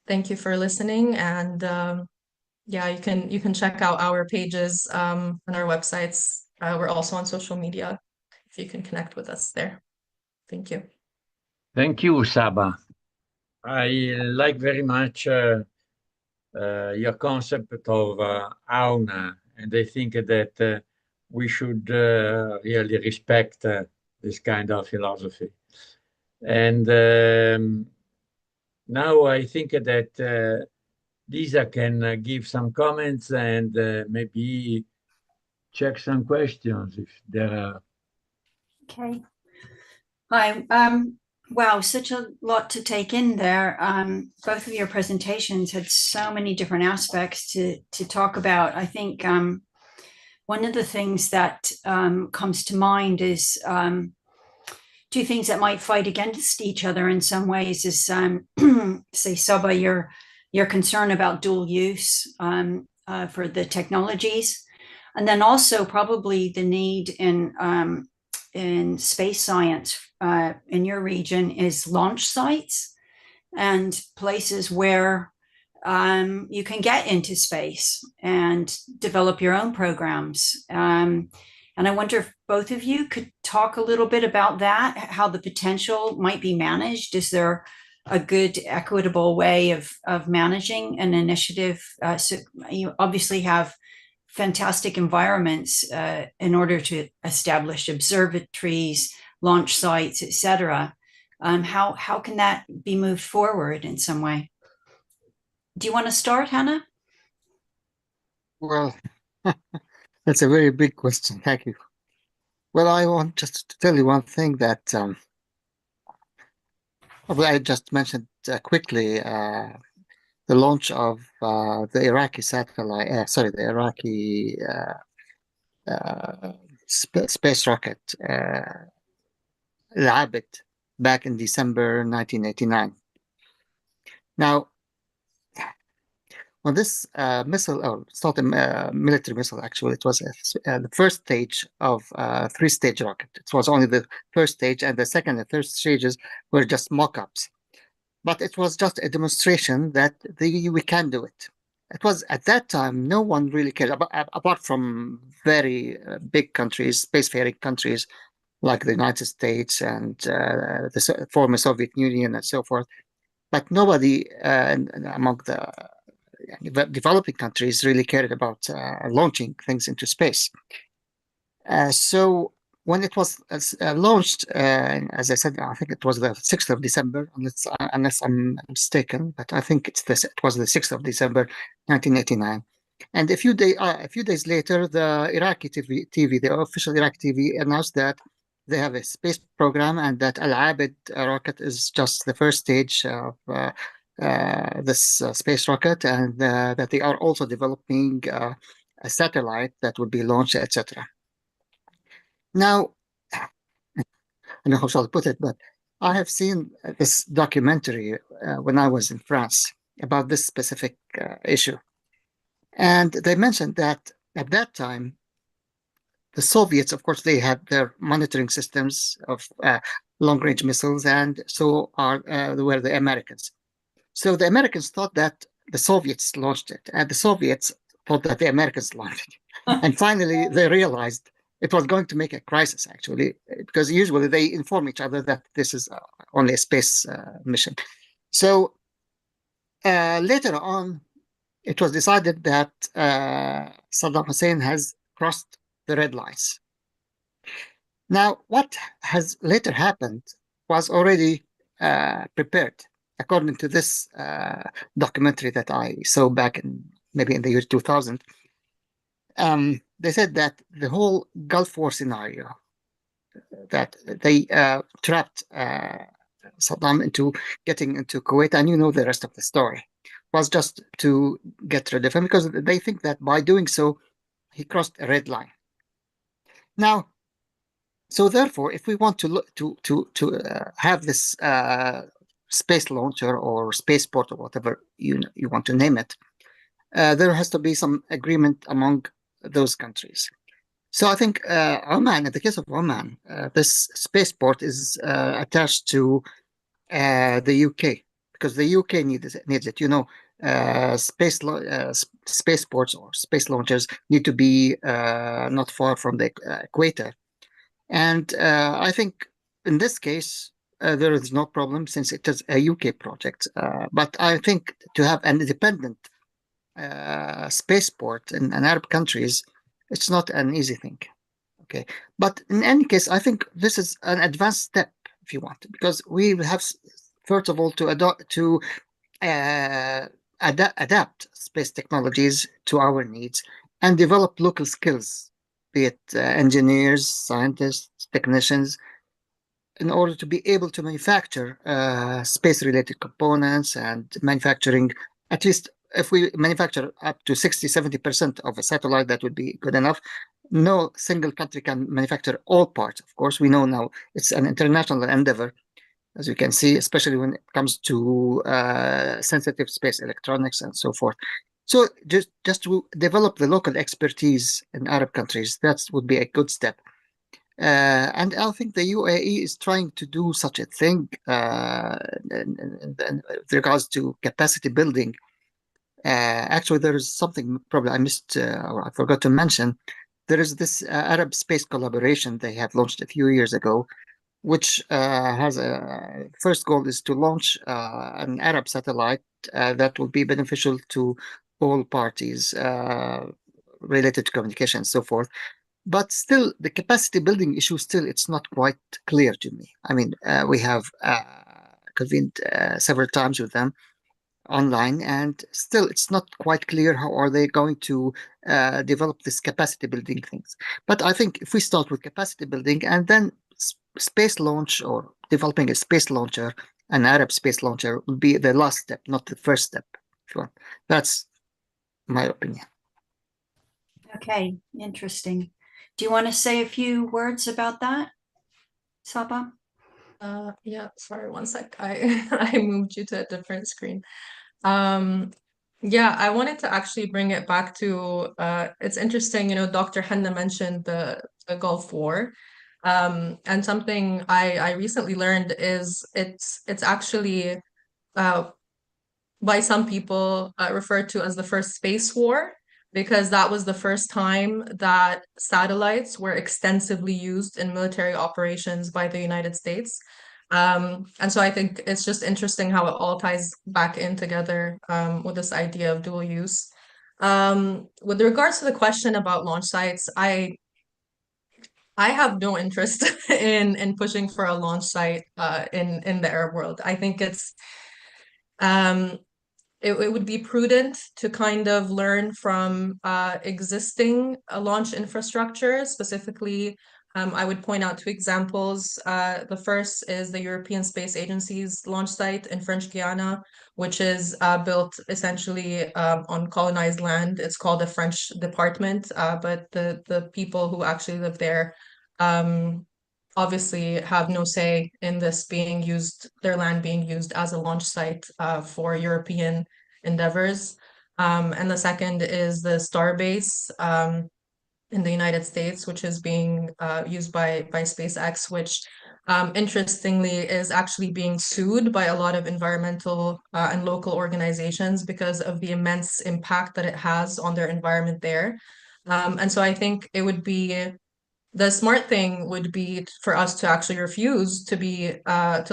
Thank you for listening, and yeah, you can check out our pages on our websites. We're also on social media if you can connect with us there. Thank you. Thank you, Saba. I like very much your concept of AUNA, and I think that we should really respect this kind of philosophy. And now I think that Lisa can give some comments and maybe check some questions if there are. Okay. Hi. Wow, such a lot to take in there. Both of your presentations had so many different aspects to talk about. I think one of the things that comes to mind is two things that might fight against each other in some ways is, say, Saba, your concern about dual use for the technologies, and then also probably the need in in space science in your region is launch sites and places where you can get into space and develop your own programs. And I wonder if both of you could talk a little bit about that, how the potential might be managed. Is there a good, equitable way of managing an initiative? So you obviously have fantastic environments in order to establish observatories, launch sites, etc. How can that be moved forward in some way? Do you want to start, Hannah? Well, that's a very big question. Thank you. Well, I want just to tell you one thing that I just mentioned quickly the launch of the Iraqi satellite, the Iraqi space rocket, Al back in December 1989. Now, when this missile, it's not a military missile, actually, it was the first stage of a three-stage rocket. It was only the first stage, and the second and third stages were just mock-ups. But it was just a demonstration that we can do it. It was, at that time, no one really cared, apart from very big countries, spacefaring countries, like the United States and the former Soviet Union and so forth. But nobody among the developing countries really cared about launching things into space. So when it was launched, as I said, I think it was the 6th of December, unless I'm mistaken, but I think it was the 6th of December, 1989. And a few days later, the Iraqi TV, the official Iraqi TV, announced that they have a space program and that Al-Abid rocket is just the first stage of this space rocket, and that they are also developing a satellite that would be launched, etc. Now, I don't know how shall I put it, but I have seen this documentary when I was in France about this specific issue. And they mentioned that at that time, the Soviets, of course, they had their monitoring systems of long-range missiles, and so were the Americans. So the Americans thought that the Soviets launched it, and the Soviets thought that the Americans launched it. And finally, they realized it was going to make a crisis, actually, because usually they inform each other that this is only a space mission. So later on, it was decided that Saddam Hussein has crossed the red lines. Now, what has later happened was already prepared, according to this documentary that I saw back maybe in the year 2000. They said that the whole Gulf War scenario, that they trapped Saddam into getting into Kuwait, and you know the rest of the story, was just to get rid of him, because they think that by doing so, he crossed a red line. Now, so therefore, if we want to have this space launcher or spaceport or whatever you want to name it, there has to be some agreement among those countries. So I think Oman, in the case of Oman, this spaceport is attached to the UK, because the UK needs it. You know, spaceports or space launchers need to be not far from the equator. And I think in this case, there is no problem since it is a UK project. But I think to have an independent spaceport in Arab countries, it's not an easy thing. Okay, but in any case, I think this is an advanced step, if you want, because we have first of all to adapt space technologies to our needs and develop local skills, be it engineers, scientists, technicians, in order to be able to manufacture space-related components and manufacturing, at least if we manufacture up to 60-70% of a satellite, that would be good enough. No single country can manufacture all parts. Of course, we know now it's an international endeavor, as you can see, especially when it comes to sensitive space electronics and so forth. So just to develop the local expertise in Arab countries, that would be a good step. And I think the UAE is trying to do such a thing with regards to capacity building. Actually, there is something probably I missed or I forgot to mention. There is this Arab space collaboration they have launched a few years ago, which has a first goal is to launch an Arab satellite that will be beneficial to all parties related to communication and so forth. But still, the capacity building issue still it's not quite clear to me. I mean, we have convened several times with them online, and still it's not quite clear how are they going to develop this capacity building things. But I think if we start with capacity building and then space launch or developing a space launcher, an Arab space launcher would be the last step, not the first step. Sure, that's my opinion. Okay, interesting. Do you want to say a few words about that, Saba? Yeah, sorry, one sec. I moved you to a different screen. Yeah, I wanted to actually bring it back to it's interesting, Dr. Hanna mentioned the Gulf War. And something I recently learned is it's actually by some people referred to as the first space war, because that was the first time that satellites were extensively used in military operations by the United States. And so I think it's just interesting how it all ties back in together with this idea of dual use. With regards to the question about launch sites, I have no interest in pushing for a launch site in the Arab world. I think um, it would be prudent to kind of learn from existing launch infrastructure. Specifically, I would point out two examples. The first is the European Space Agency's launch site in French Guiana, which is built essentially on colonized land. It's called the French Department, but the people who actually live there obviously have no say in this being used, their land being used as a launch site for European endeavors. And the second is the Starbase in the United States, which is being used by SpaceX, which interestingly is actually being sued by a lot of environmental and local organizations because of the immense impact that it has on their environment there. And so I think it would be the smart thing would be for us to actually refuse to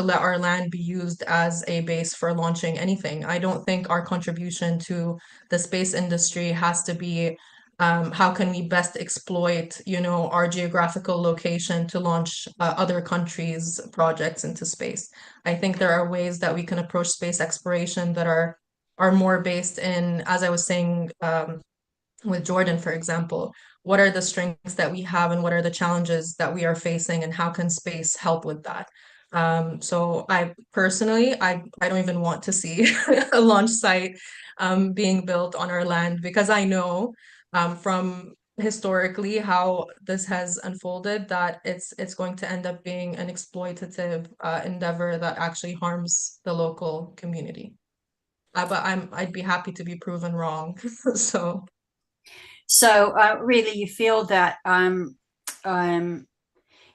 let our land be used as a base for launching anything. I don't think our contribution to the space industry has to be how can we best exploit, our geographical location to launch other countries' projects into space. I think there are ways that we can approach space exploration that are more based in, as I was saying, with Jordan, for example, what are the strengths that we have and what are the challenges that we are facing and how can space help with that? So I personally, I don't even want to see a launch site being built on our land, because I know from historically how this has unfolded that it's going to end up being an exploitative endeavor that actually harms the local community. But I'd be happy to be proven wrong. So So really, you feel that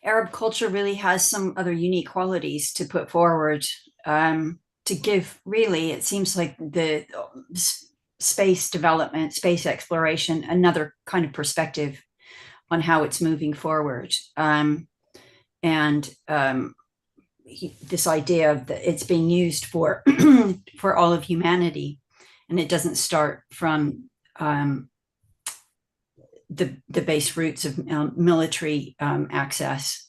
Arab culture really has some other unique qualities to put forward to give, really, it seems like the space development, space exploration, another kind of perspective on how it's moving forward. This idea that it's being used for for all of humanity, and it doesn't start from the base roots of military access,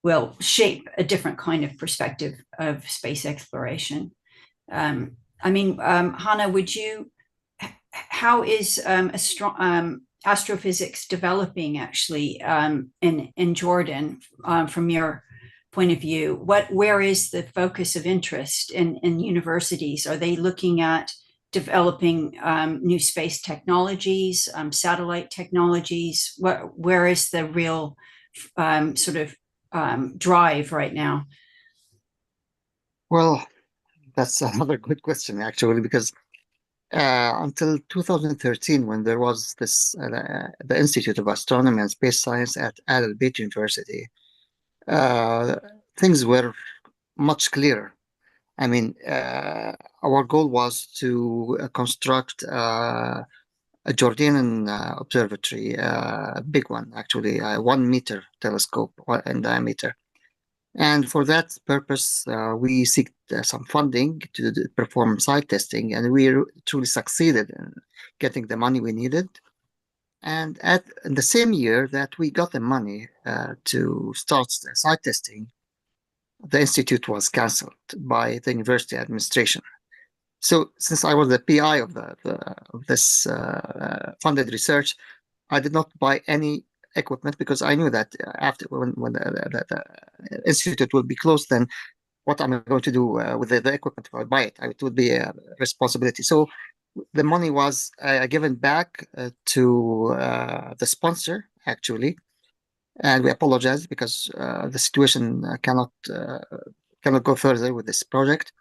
will shape a different kind of perspective of space exploration. Hannah, how is astrophysics developing actually in Jordan from your point of view? Where is the focus of interest in universities? Are they looking at developing new space technologies, satellite technologies? Where is the real drive right now? Well, that's another good question, actually, because until 2013, when there was this the Institute of Astronomy and Space Science at Al Albayt University. Things were much clearer. I mean, our goal was to construct a Jordanian observatory, a big one, actually, a 1 meter telescope in diameter. And for that purpose, we seek some funding to perform site testing, and we truly succeeded in getting the money we needed. And in the same year that we got the money to start the site testing, the institute was cancelled by the university administration. So, since I was the PI of of this funded research, I did not buy any equipment because I knew that after when the institute will be closed, then what am I going to do with the equipment if I buy it? It would be a responsibility. So the money was given back to the sponsor, actually, and we apologize because the situation cannot go further with this project.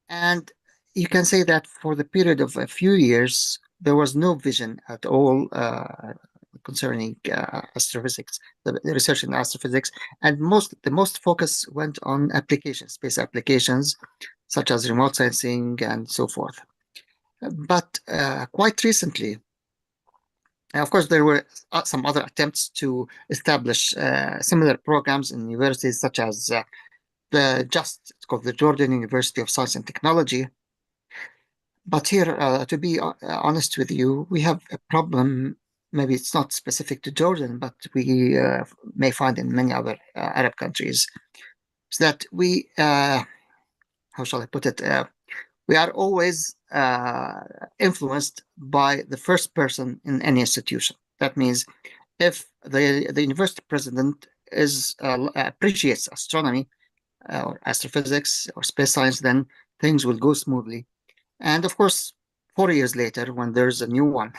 And you can say that for the period of a few years, there was no vision at all concerning astrophysics, the research in astrophysics, and the most focus went on applications, space applications, such as remote sensing and so forth. But quite recently, of course, there were some other attempts to establish similar programs in universities, such as it's called the Jordan University of Science and Technology. But here, to be honest with you, we have a problem. Maybe it's not specific to Jordan, but we may find in many other Arab countries. Is that we, how shall I put it? We are always influenced by the first person in any institution. That means if the university president appreciates astronomy or astrophysics or space science, then things will go smoothly. And of course, 4 years later, when there's a new one,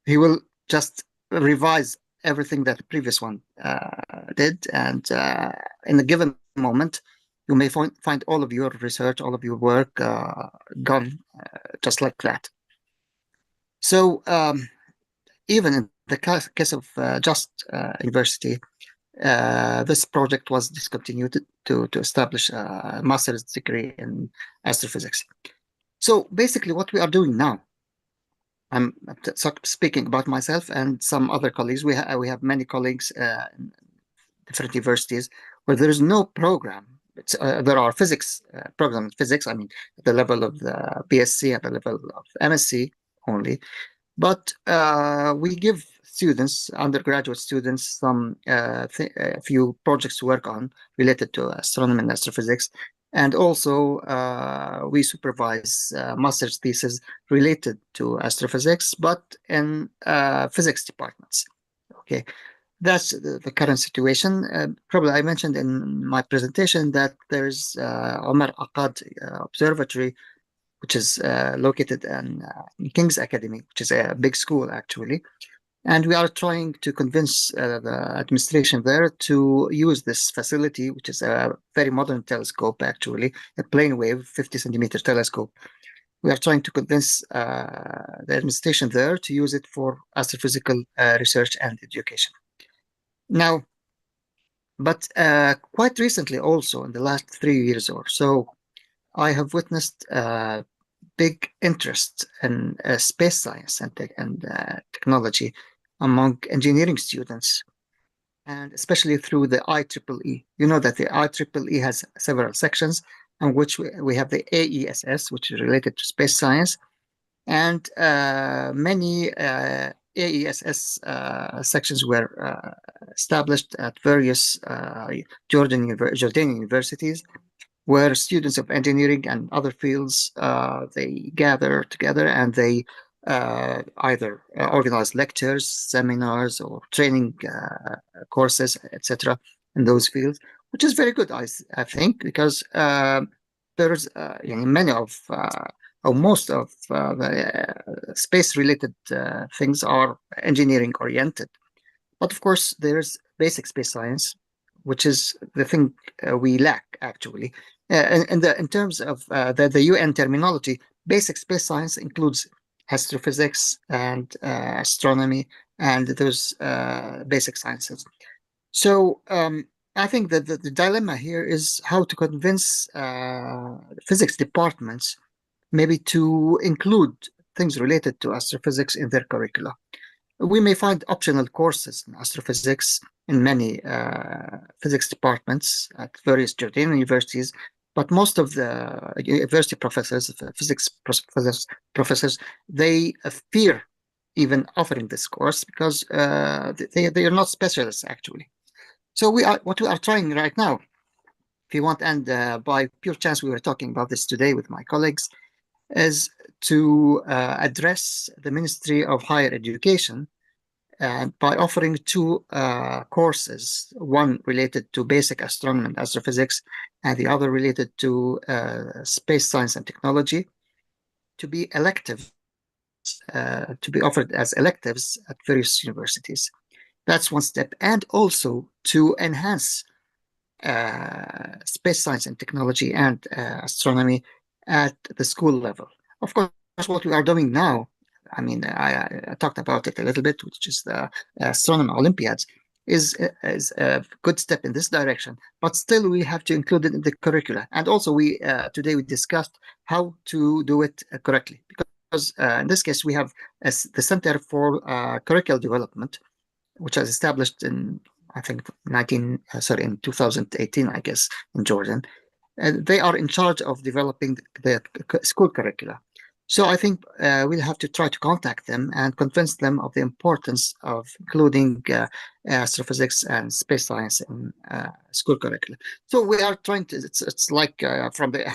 he will just revise everything that the previous one did. And in a given moment, you may find all of your research, all of your work gone just like that. So even in the case of Just University, this project was discontinued to establish a master's degree in astrophysics. So basically, what we are doing now, I'm speaking about myself and some other colleagues. We have many colleagues in different universities where there is no program. There are physics programs in physics. I mean, at the level of the BSc, at the level of MSc only. But we give students, undergraduate students, some a few projects to work on related to astronomy and astrophysics. And also, we supervise master's theses related to astrophysics, but in physics departments. Okay, that's the current situation. Probably I mentioned in my presentation that there's Omar Akkad Observatory, which is located in King's Academy, which is a big school actually. And we are trying to convince the administration there to use this facility, which is a very modern telescope, actually, a plane wave 50 centimeter telescope. We are trying to convince the administration there to use it for astrophysical research and education. Now, but quite recently, also in the last 3 years or so, I have witnessed big interest in space science and technology among engineering students, and especially through the IEEE. You know that the IEEE has several sections, in which we have the AESS, which is related to space science, and many AESS sections were established at various Jordanian universities, where students of engineering and other fields they gather together and they either organize lectures, seminars, or training courses, etc., in those fields, which is very good, I think, because there's many of or most of the space-related things are engineering oriented. But of course, there's basic space science, which is the thing we lack actually. In terms of the UN terminology, basic space science includes astrophysics and astronomy and those basic sciences. So I think that the dilemma here is how to convince physics departments maybe to include things related to astrophysics in their curricula. We may find optional courses in astrophysics in many physics departments at various Jordanian universities, but most of the university professors, physics professors, they fear even offering this course because they are not specialists actually. So what we are trying right now, if you want, and by pure chance we were talking about this today with my colleagues, is to address the Ministry of Higher Education by offering two courses, one related to basic astronomy and astrophysics, and the other related to space science and technology, to be to be offered as electives at various universities. That's one step, and also to enhance space science and technology and astronomy at the school level. Of course, what we are doing now, I mean, I talked about it a little bit, which is the astronomy Olympiads, is a good step in this direction. But still, we have to include it in the curricula. And also, we today we discussed how to do it correctly, because in this case, we have the Center for Curricular Development, which was established in, I think, in 2018, I guess, in Jordan. They are in charge of developing the school curricula. So I think we'll have to try to contact them and convince them of the importance of including astrophysics and space science in school curricula. So we are trying to, it's like from the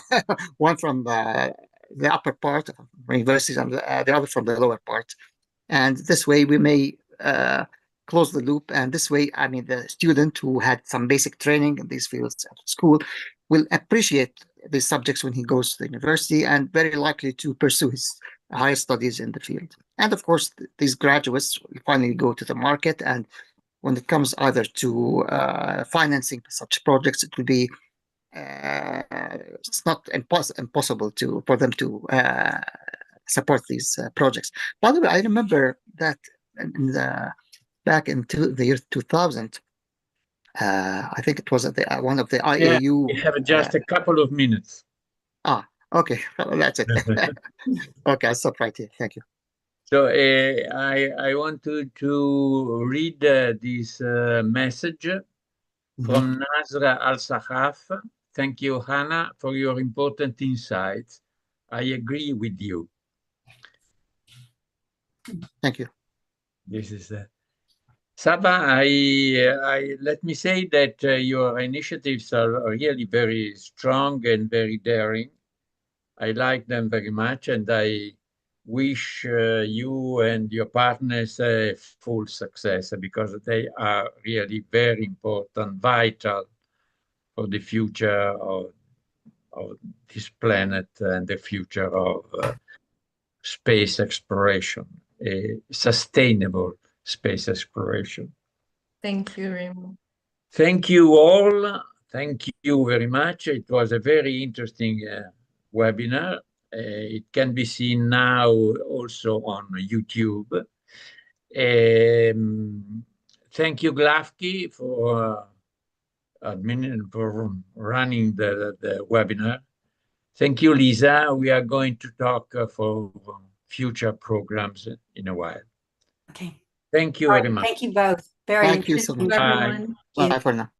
one from the upper part of universities and the other from the lower part. And this way we may close the loop. And this way, I mean, the student who had some basic training in these fields at school will appreciate these subjects when he goes to the university and very likely to pursue his higher studies in the field. And of course, these graduates will finally go to the market. And when it comes either to financing such projects, it will be it's not impossible for them to support these projects. By the way, I remember that back in the year 2000, I think it was at one of the IAU. We have just a couple of minutes. Okay, that's it. Okay, I'll stop right here. Thank you. So I want to read this message from Nasra Al-Sahaf. Thank you, Hannah, for your important insights. I agree with you. Thank you. This is Saba. I let me say that your initiatives are really very strong and very daring. I like them very much, and I wish you and your partners full success, because they are really very important, vital for the future of this planet and the future of space exploration, sustainable space exploration. Thank you, Remo. Thank you all. Thank you very much. It was a very interesting webinar. It can be seen now also on YouTube. Thank you, Glafki, for running the webinar. Thank you, Lisa. We are going to talk for future programs in a while. Okay. Thank you very much. Thank you both. Thank you so much. Everyone. Bye for now.